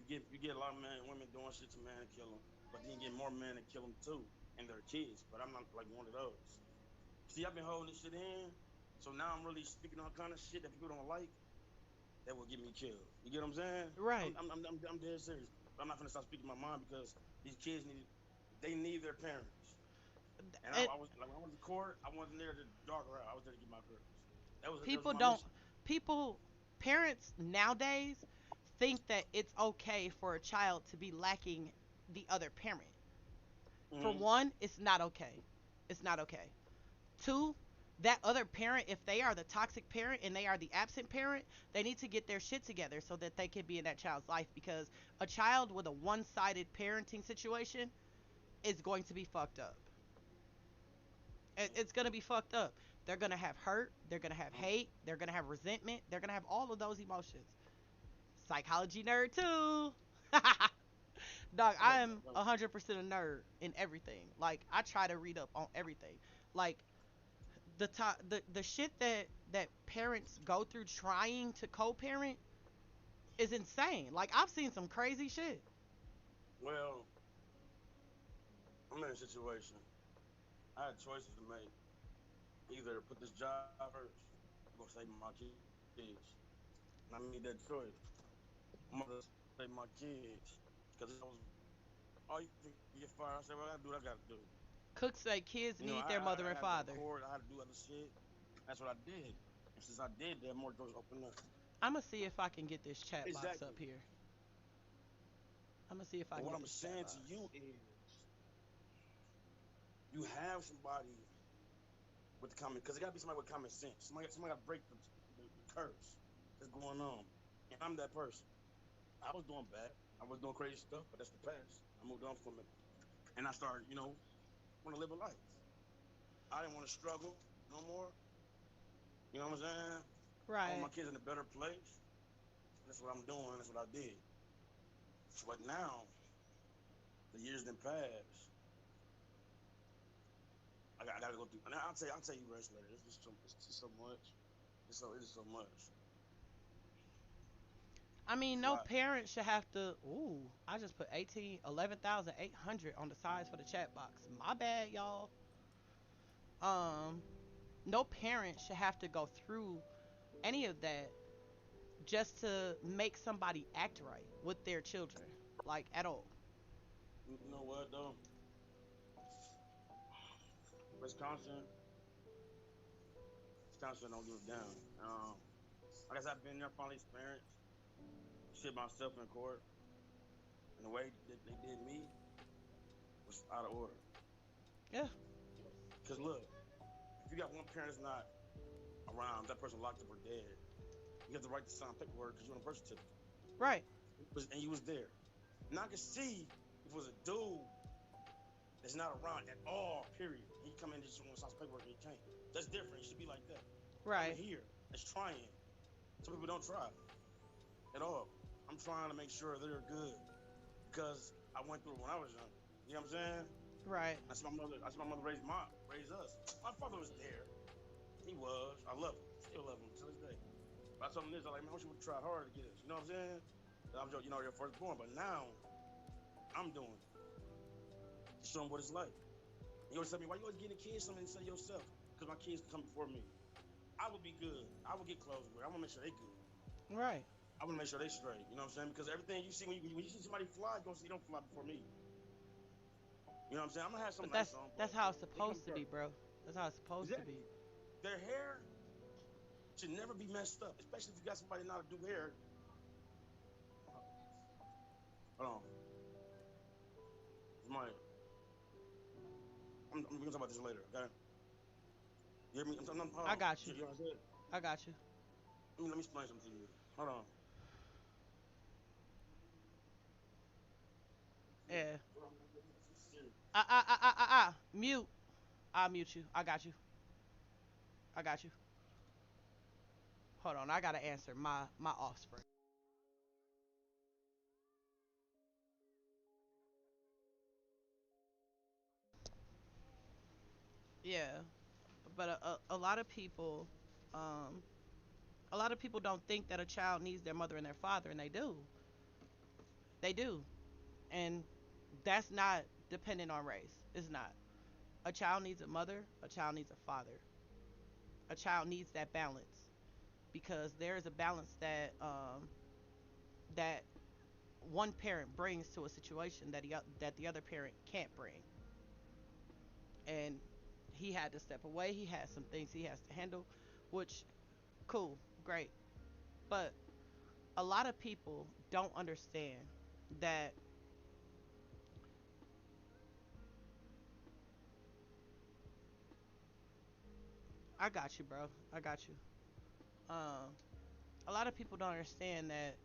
You get a lot of men and women doing shit to man and kill them, but then you get more men that kill them too and their kids. But I'm not like one of those. See, I've been holding this shit in, so now I'm really speaking on kind of shit that people don't like that will get me killed. You get what I'm saying? Right. I'm dead serious. But I'm not gonna stop speaking my mind because these kids need their parents. And And I was like when I went to court, I wasn't there to dog her out. I was there to get my girls. That was people my don't, mission. people, parents nowadays think that it's okay for a child to be lacking the other parent. For Hmm. one, it's not okay. It's not okay. Two, that other parent, if they are the toxic parent and they are the absent parent, they need to get their shit together so that they can be in that child's life because a child with a one sided parenting situation is going to be fucked up. It's going to be fucked up. They're going to have hurt. They're going to have hate. They're going to have resentment. They're going to have all of those emotions. Psychology nerd, too. Dog, I I love that. am 100% a nerd in everything. Like, I try to read up on everything. Like, the shit that parents go through trying to co-parent is insane. Like I've seen some crazy shit. Well, I'm in a situation. I had choices to make. Either put this job first, or go save my kids. And I made that choice. I'm gonna save my kids because I was, oh, you can get fired. I said, well, I gotta do what I gotta do. Cooks say You kids know, need their I mother had and to go to father. court. I had to do other shit. That's what I did. And since I did that, more doors opened up. I'm gonna see if I can get this chat box up Exactly. here. I'm gonna see if I But can what get I'm this chat saying to box. you is, you have somebody with the common, because it gotta be somebody with common sense. Somebody got to break the curse that's going on. And I'm that person. I was doing bad. I was doing crazy stuff, but that's the past. I moved on from it. And I started, want to live a life. I didn't want to struggle no more. You know what I'm saying? I want my Right. kids in a better place. That's what I'm doing. That's what I did. But now the years done passed. I gotta go through. And I'll tell you rest later. It's just so much. It is so much. I mean, It's a no lot. parent should have to. Ooh, I just put 11,800 on the sides for the chat box. My bad, y'all. Um, no parent should have to go through any of that just to make somebody act right with their children, like at all. You know what though? Wisconsin, Wisconsin don't give a damn. I guess I've been there, finally experienced shit myself in court, and the way that they did me was out of order. Yeah, Cause look, if you got one parent that's not around, that person locked up or dead, you have the right to sign paperwork because you're on a birth certificate, right, and you was there. Now I can see if it was a dude that's not around at all, period. He come in and just want to sign paperwork and he can't. That's different. It should be like that. I'm right. here. It's trying. Some people don't try at all. I'm trying to make sure they're good because I went through it when I was young. You know what I'm saying? Right. I see my mother raise us. My father was there. He was. I love him. Still love him to this day. But I told him this. I'm like, man, I wish you would have tried harder to get us. You know what I'm saying? I'm just, your firstborn. But now I'm doing it to show him what it's like. You always tell me, why you always getting kids something instead of yourself? Because my kids come before me. I would be good. I would get clothes with. I want to make sure they good. Right. I want to make sure they straight. You know what I'm saying? Because everything you see when you see somebody fly, you gonna see them fly before me. You know what I'm saying? I'm gonna have But something nice on, that's but how it's they come supposed to be, first. bro. That's how it's supposed to be. Exactly. Their hair should never be messed up, especially if you got somebody not to do hair. Hold on, my. I'm gonna talk about this later. Okay. You hear me? Hold I on. got you. You know what I said? I got you. Let me explain something to you. Hold on. Yeah. Mute. I'll mute you. I got you. I got you. Hold on. I gotta answer my offspring. Yeah. But a lot of people, um, a lot of people don't think that a child needs their mother and their father, and they do. They do, and that's not dependent on race. It's not. A child needs a mother. A child needs a father. A child needs that balance because there is a balance that one parent brings to a situation that the other parent can't bring, and he had to step away. He has some things he has to handle, which cool, great, but a lot of people don't understand that. I got you, bro. I got you. Um, a lot of people don't understand that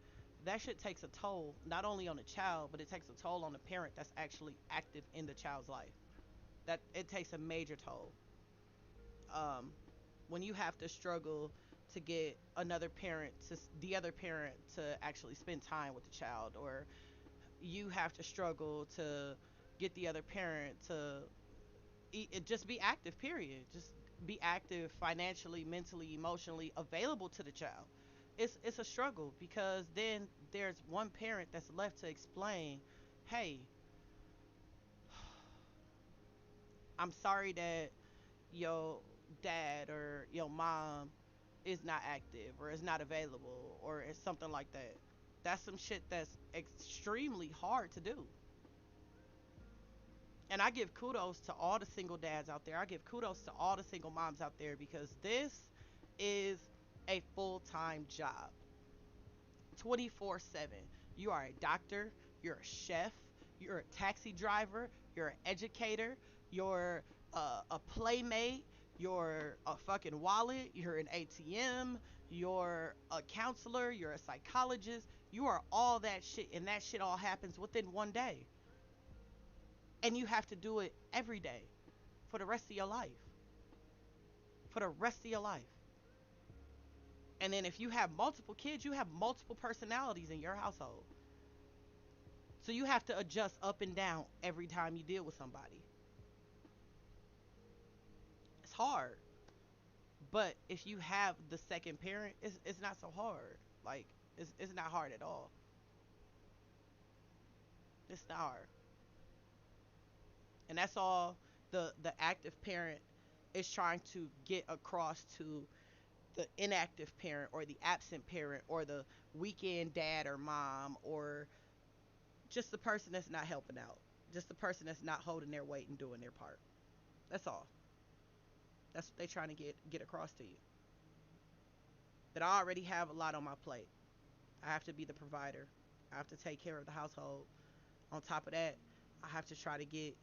that shit takes a toll not only on the child, but it takes a toll on the parent that's actually active in the child's life. That it takes a major toll. Um, when you have to struggle to get the other parent to actually spend time with the child, or you have to struggle to get the other parent to just be active, period, just be active financially, mentally, emotionally available to the child. It's a struggle because then there's one parent that's left to explain, hey, I'm sorry that your dad or your mom is not active or is not available or is something like that. That's some shit that's extremely hard to do. And I give kudos to all the single dads out there. I give kudos to all the single moms out there because this is a full-time job. 24/7. You are a doctor, you're a chef, you're a taxi driver, you're an educator, you're a playmate, you're a fucking wallet, you're an ATM, you're a counselor, you're a psychologist. You are all that shit, and that shit all happens within one day. And you have to do it every day for the rest of your life. For the rest of your life. And then if you have multiple kids, you have multiple personalities in your household. So you have to adjust up and down every time you deal with somebody. It's hard. But if you have the second parent, it's not so hard. Like it's not hard at all. It's not hard. And that's all the active parent is trying to get across to the inactive parent or the absent parent or the weekend dad or mom or just the person that's not helping out. Just the person that's not holding their weight and doing their part. That's all. That's what they're trying to get across to you. That I already have a lot on my plate. I have to be the provider. I have to take care of the household. On top of that, I have to try to get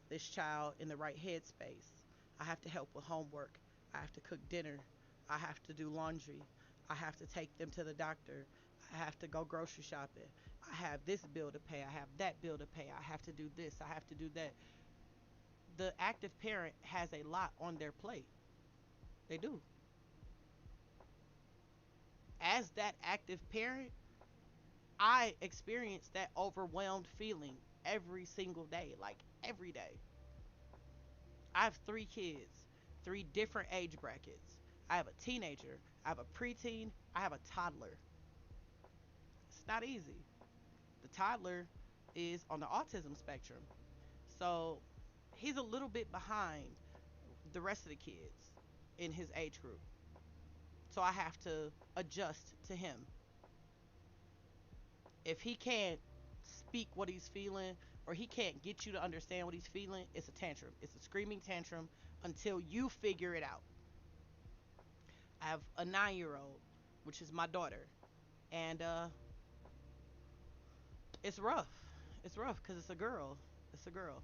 this child in the right headspace. I have to help with homework. I have to cook dinner. I have to do laundry. I have to take them to the doctor. I have to go grocery shopping. I have this bill to pay. I have that bill to pay. I have to do this. I have to do that. The active parent has a lot on their plate. They do. As that active parent, I experience that overwhelmed feeling every single day, like every day. I have three kids, three different age brackets. I have a teenager, I have a preteen, I have a toddler. It's not easy. The toddler is on the autism spectrum. So he's a little bit behind the rest of the kids in his age group. So I have to adjust to him. If he can't speak what he's feeling or he can't get you to understand what he's feeling, it's a tantrum. It's a screaming tantrum until you figure it out. I have a 9-year old, which is my daughter, and it's rough. It's rough because it's a girl. It's a girl.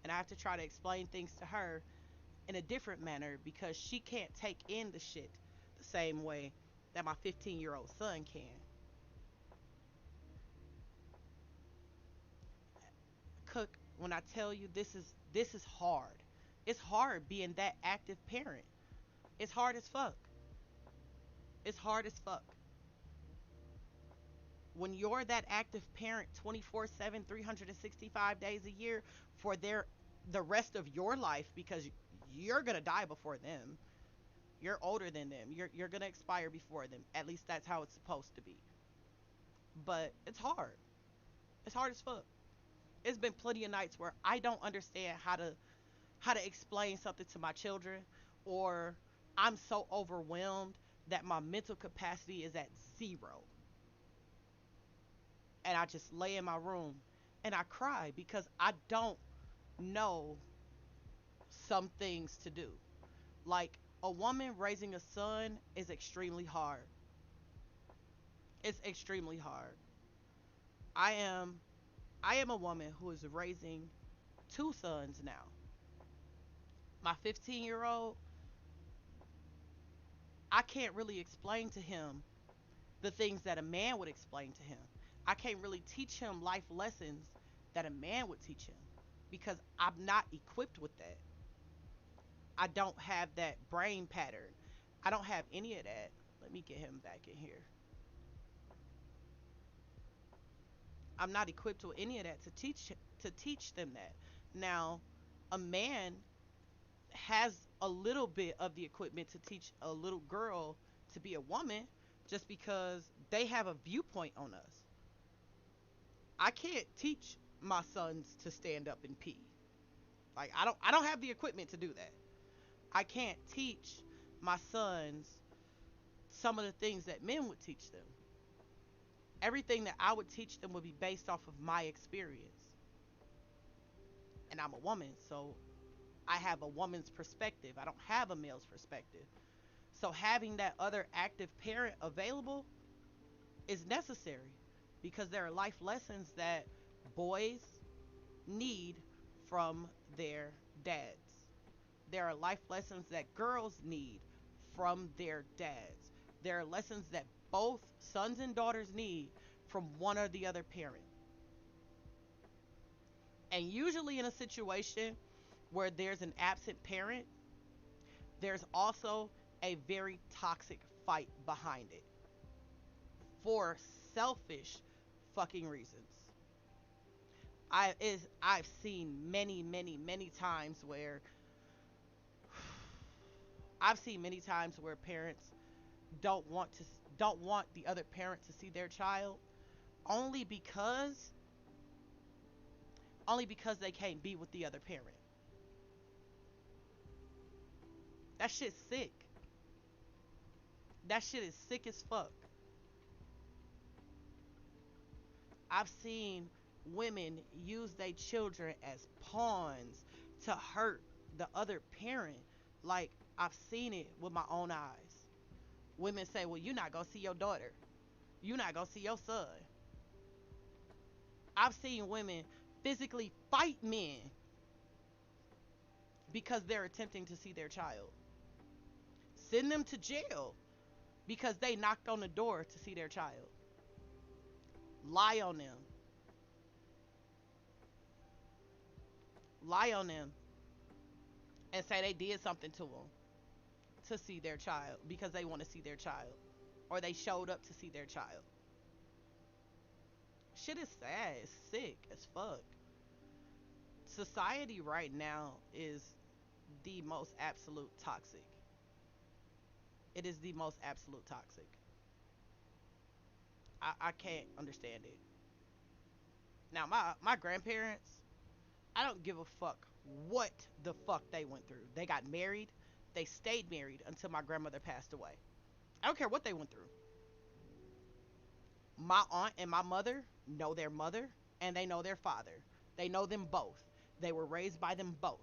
And I have to try to explain things to her in a different manner because she can't take in the shit the same way that my 15-year-old son can. Cook, when I tell you this is hard. It's hard being that active parent. It's hard as fuck. It's hard as fuck. When you're that active parent 24/7, 365 days a year for the rest of your life because you're going to die before them. You're older than them. You're going to expire before them. At least that's how it's supposed to be. But it's hard. It's hard as fuck. It's been plenty of nights where I don't understand how to explain something to my children or I'm so overwhelmed that my mental capacity is at zero and I just lay in my room and I cry because I don't know some things to do. Like a woman raising a son is extremely hard. It's extremely hard. I am I am a woman who is raising two sons now. My 15-year-old, I can't really explain to him the things that a man would explain to him. I can't really teach him life lessons that a man would teach him because I'm not equipped with that. I don't have that brain pattern. I don't have any of that. Let me get him back in here. I'm not equipped with any of that to teach them that. Now, a man has a little bit of the equipment to teach a little girl to be a woman just because they have a viewpoint on us. I can't teach my sons to stand up and pee. Like I don't have the equipment to do that. I can't teach my sons some of the things that men would teach them. Everything that I would teach them would be based off of my experience. And I'm a woman, so I have a woman's perspective. I don't have a male's perspective. So having that other active parent available is necessary because there are life lessons that boys need from their dads. There are life lessons that girls need from their dads. There are lessons that both sons and daughters need from one or the other parent. And usually, in a situation where there's an absent parent, there's also a very toxic fight behind it for selfish fucking reasons. I've seen many times where parents don't want to don't want the other parent to see their child only because they can't be with the other parent. That shit's sick. That shit is sick as fuck. I've seen women use their children as pawns to hurt the other parent. Like, I've seen it with my own eyes. Women say, well, you're not going to see your daughter. You're not going to see your son. I've seen women physically fight men because they're attempting to see their child. Send them to jail because they knocked on the door to see their child. Lie on them. Lie on them and say they did something to them to see their child because they want to see their child or they showed up to see their child. Shit is sad. It's sick as fuck. Society right now is the most absolute toxic. It is the most absolute toxic. I can't understand it. Now, my grandparents, I don't give a fuck what the fuck they went through. They got married. They stayed married until my grandmother passed away. I don't care what they went through. My aunt and my mother know their mother and they know their father. They know them both. They were raised by them both.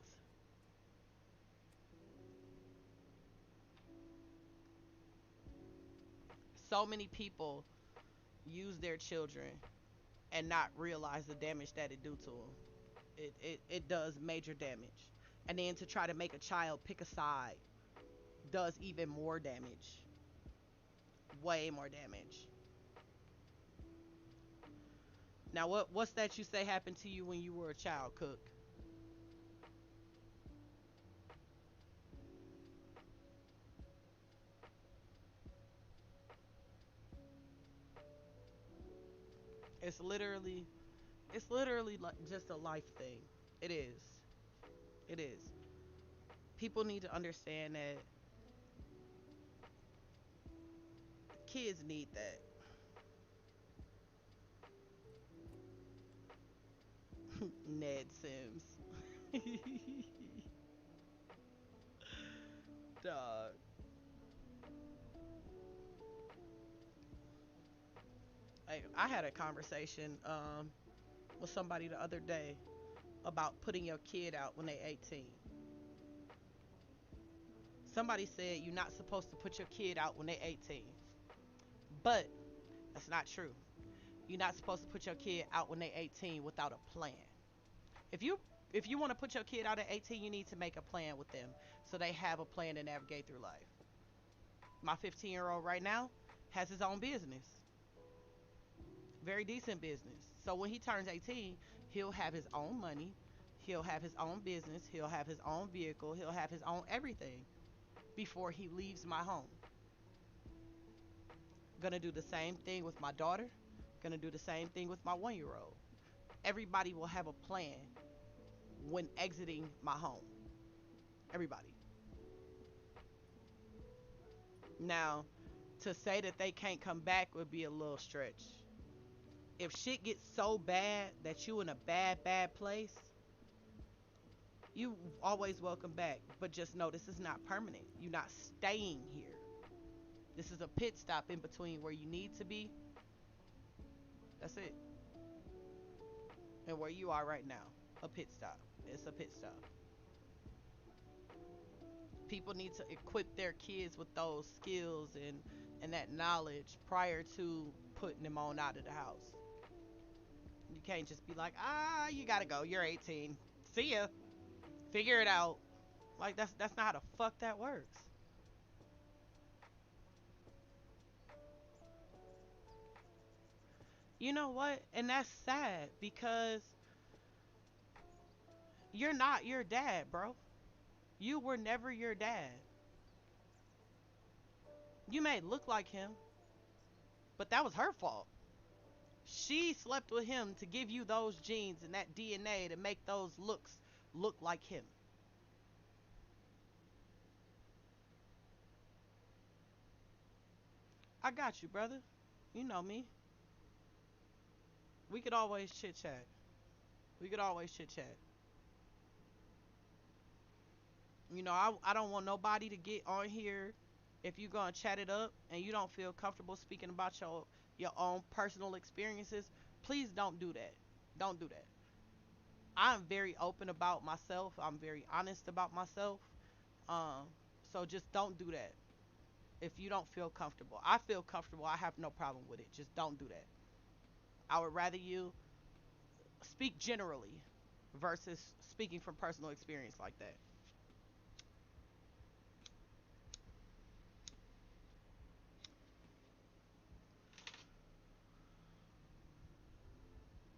So many people use their children and not realize the damage that it do to them. It does major damage. And then to try to make a child pick a side does even more damage. Way more damage. Now what's that you say happened to you when you were a child, Cook? It's literally like just a life thing. It is. It is. People need to understand that kids need that. Ned Sims. Dog. I had a conversation with somebody the other day about putting your kid out when they 18. Somebody said you're not supposed to put your kid out when they 18. But that's not true. You're not supposed to put your kid out when they 18 without a plan. If you want to put your kid out at 18, you need to make a plan with them so they have a plan to navigate through life. My 15-year-old right now has his own business. Very decent business. So when he turns 18, he'll have his own money, he'll have his own business, he'll have his own vehicle, he'll have his own everything before he leaves my home. Gonna do the same thing with my daughter, gonna do the same thing with my 1 year old. Everybody will have a plan when exiting my home. Everybody. Now, to say that they can't come back would be a little stretch. If shit gets so bad that you in a bad place, you always welcome back. But just know this is not permanent. You're not staying here. This is a pit stop in between where you need to be. That's it. And where you are right now. A pit stop. It's a pit stop. People need to equip their kids with those skills and that knowledge prior to putting them on out of the house. You can't just be like, you gotta go. You're 18. See ya. Figure it out. Like that's not how the fuck that works. You know what? And that's sad because you're not your dad, bro. You were never your dad. You may look like him, but that was her fault. She slept with him to give you those genes and that DNA to make those looks look like him. I got you, brother. You know me. We could always chit chat. We could always chit chat. I don't want nobody to get on here if you're gonna chat it up and you don't feel comfortable speaking about your own personal experiences. Please don't do that. Don't do that. I'm very open about myself. I'm very honest about myself. Um, so just don't do that if you don't feel comfortable. I feel comfortable. I have no problem with it. Just don't do that. I would rather you speak generally versus speaking from personal experience like that.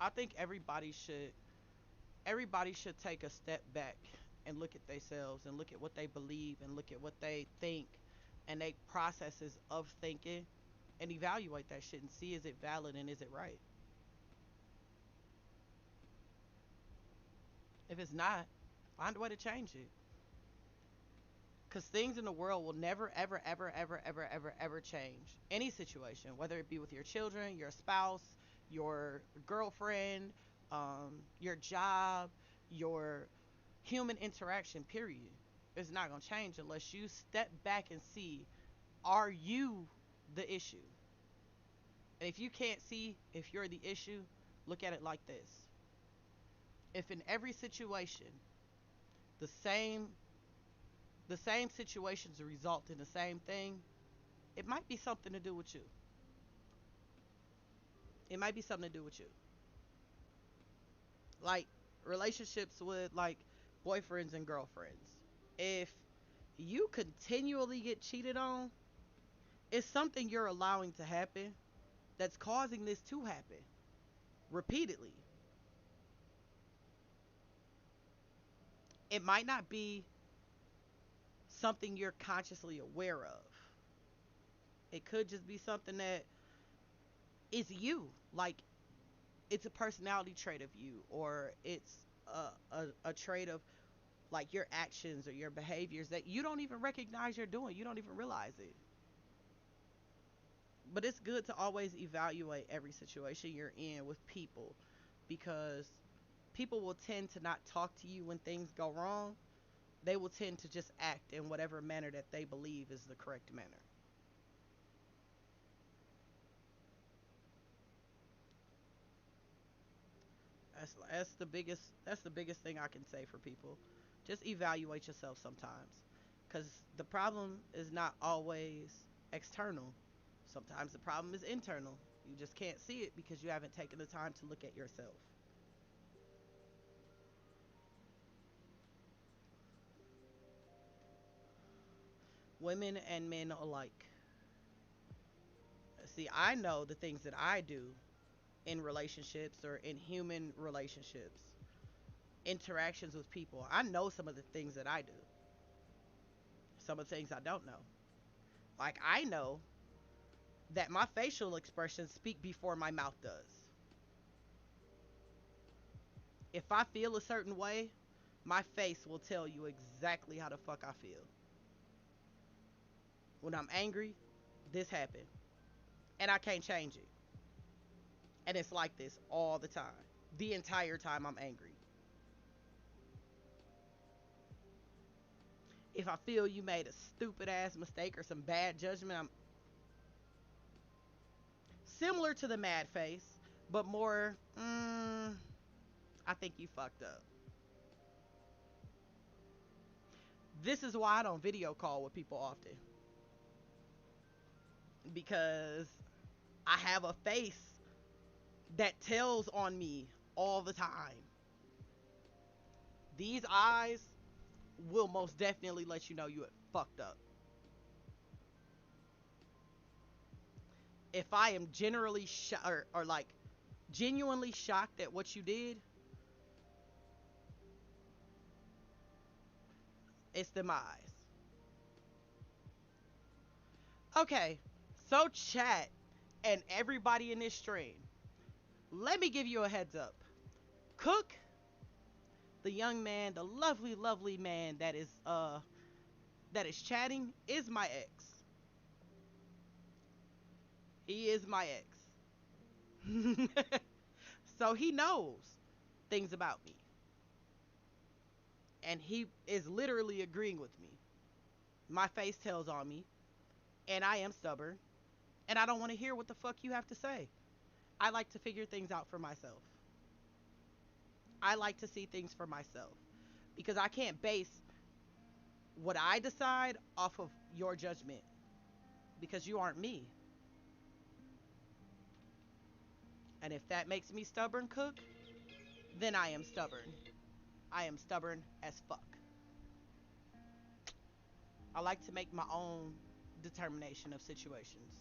I think everybody should take a step back and look at themselves and look at what they believe and look at what they think and they processes of thinking and evaluate that shit and see is it valid and is it right. If it's not, find a way to change it. Because things in the world will never, ever, ever, ever, ever, ever, ever change. Any situation, whether it be with your children, your spouse, your girlfriend, your job, your human interaction, period. It's not going to change unless you step back and see, are you the issue? And if you can't see if you're the issue, look at it like this. If in every situation the same the same situations result in the same thing, it might be something to do with you. It might be something to do with you. Like relationships with like boyfriends and girlfriends. If you continually get cheated on, it's something you're allowing to happen that's causing this to happen repeatedly. It might not be something you're consciously aware of. It could just be something that is you. Like it's a personality trait of you, or it's a trait of like your actions or your behaviors that you don't even recognize you're doing. You don't even realize it. But it's good to always evaluate every situation you're in with people because people will tend to not talk to you when things go wrong. They will tend to just act in whatever manner that they believe is the correct manner. That's the biggest thing I can say for people. Just evaluate yourself sometimes, because the problem is not always external. Sometimes the problem is internal. You just can't see it because you haven't taken the time to look at yourself. Women and men alike. See, I know the things that I do in relationships or in human relationships, interactions with people. I know some of the things that I do, some of the things I don't know. Like, I know that my facial expressions speak before my mouth does. If I feel a certain way, my face will tell you exactly how the fuck I feel. When I'm angry, this happened. And I can't change it. And it's like this all the time. The entire time I'm angry. If I feel you made a stupid ass mistake or some bad judgment, I'm similar to the mad face, but more, I think you fucked up. This is why I don't video call with people often. Because I have a face that tells on me all the time. These eyes will most definitely let you know you had fucked up. If I am generally or like genuinely shocked at what you did, it's them eyes. Okay, so chat and everybody in this stream, let me give you a heads up. Cook, the young man, the lovely, lovely man that is chatting, is my ex. He is my ex. So he knows things about me. And he is literally agreeing with me. My face tells on me, and I am stubborn, and I don't want to hear what the fuck you have to say. I like to figure things out for myself. I like to see things for myself because I can't base what I decide off of your judgment because you aren't me. And if that makes me stubborn, Cook, then I am stubborn. I am stubborn as fuck. I like to make my own determination of situations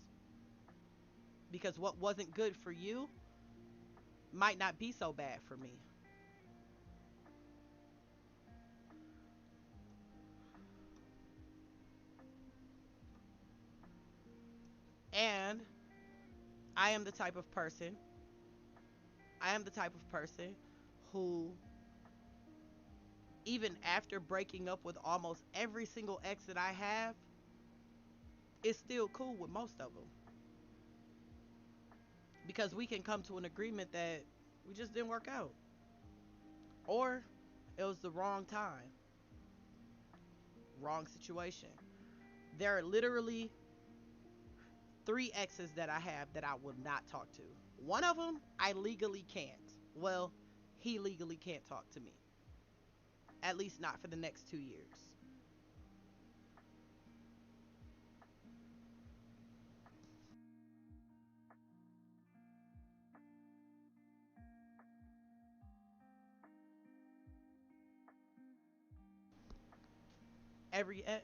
because what wasn't good for you might not be so bad for me. And I am the type of person, I am the type of person who, even after breaking up with almost every single ex that I have, is still cool with most of them. Because we can come to an agreement that we just didn't work out. Or it was the wrong time, wrong situation. There are literally three exes that I have that I will not talk to. One of them, I legally can't. Well, he legally can't talk to me. At least not for the next 2 years.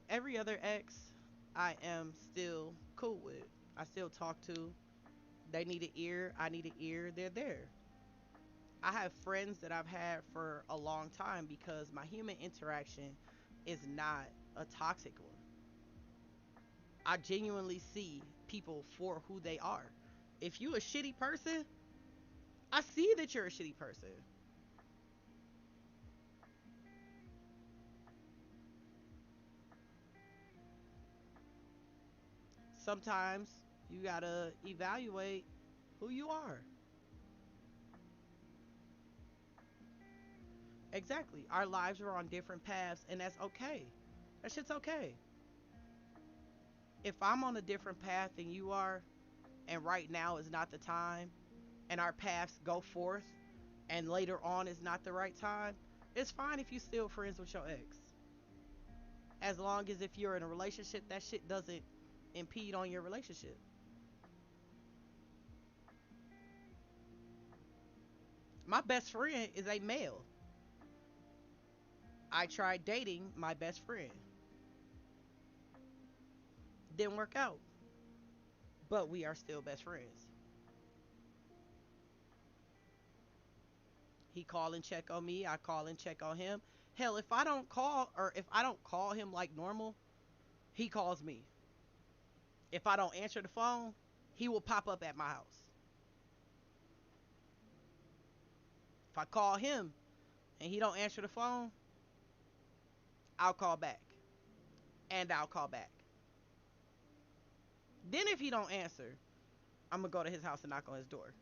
Every other ex, I am still cool with. I still talk to. They need an ear. I need an ear. They're there. I have friends that I've had for a long time because my human interaction is not a toxic one. I genuinely see people for who they are. If you a shitty person, I see that you're a shitty person. Sometimes you gotta evaluate who you are. Exactly. Our lives are on different paths, and that's okay. That shit's okay. If I'm on a different path than you are, and right now is not the time, and our paths go forth, and later on is not the right time, it's fine if you still friends with your ex. As long as if you're in a relationship, that shit doesn't impede on your relationship. My best friend is a male. I tried dating my best friend. Didn't work out, but we are still best friends. He call and check on me. I call and check on him. Hell, if I don't call or if I don't call him like normal, he calls me. If I don't answer the phone, he will pop up at my house. If I call him and he don't answer the phone, I'll call back. And I'll call back. Then if he don't answer, I'm gonna go to his house and knock on his door.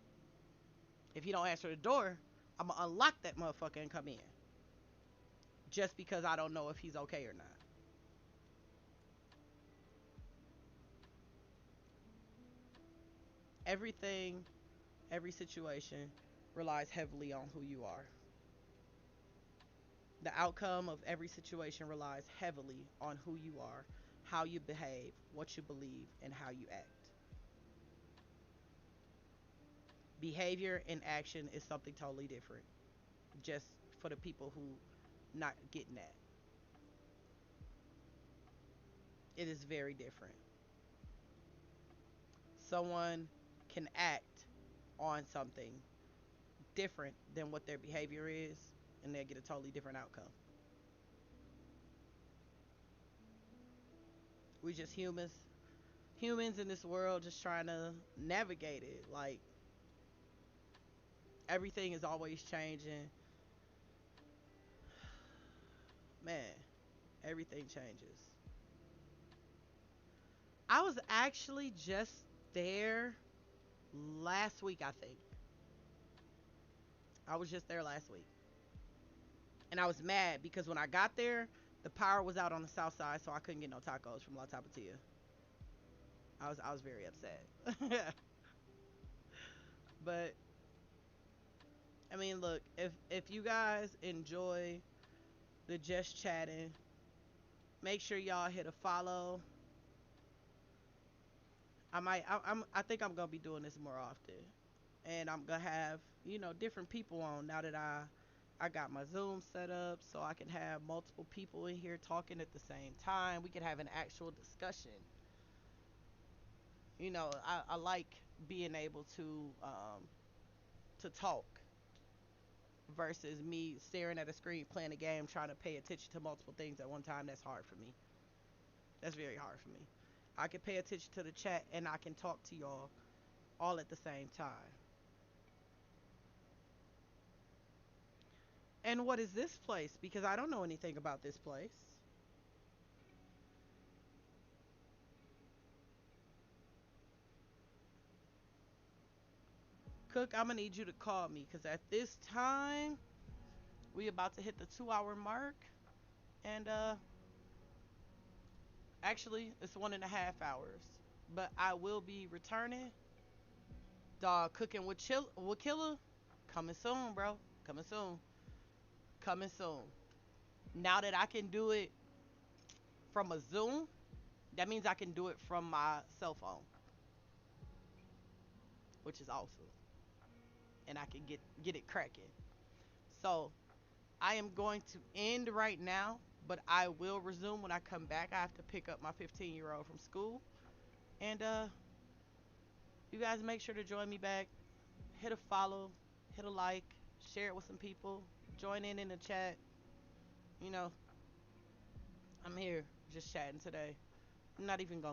If he don't answer the door, I'm gonna unlock that motherfucker and come in. Just because I don't know if he's okay or not. Everything, every situation relies heavily on who you are. The outcome of every situation relies heavily on who you are, how you behave, what you believe, and how you act. Behavior and action is something totally different. Just for the people who not getting that. It is very different. Someone can act on something different than what their behavior is, and they'll get a totally different outcome. We just humans. Humans in this world just trying to navigate it. Like everything is always changing. Man, everything changes. I was actually just there last week, I think. I was just there last week. And I was mad because when I got there, the power was out on the south side, so I couldn't get no tacos from La Tapatia. I was very upset. But I mean, look, if you guys enjoy the just chatting, make sure y'all hit a follow. I think I'm gonna be doing this more often, and I'm gonna have different people on now that I got my Zoom set up, so I can have multiple people in here talking at the same time. We can have an actual discussion. I like being able to talk versus me staring at a screen playing a game trying to pay attention to multiple things at one time. That's hard for me. That's very hard for me. I can pay attention to the chat and I can talk to y'all all at the same time. And what is this place? Because I don't know anything about this place. Cook, I'm gonna need you to call me because at this time we about to hit the 2 hour mark, and actually it's 1.5 hours. But I will be returning. Dog cooking with killer coming soon, bro. Coming soon. Coming soon. Now that I can do it from a Zoom, that means I can do it from my cell phone, which is awesome, and I can get it cracking. So I am going to end right now, but I will resume when I come back. I have to pick up my 15-year-old from school, and you guys make sure to join me back. Hit a follow, hit a like, share it with some people, join in the chat. You know, I'm here just chatting today. I'm not even gonna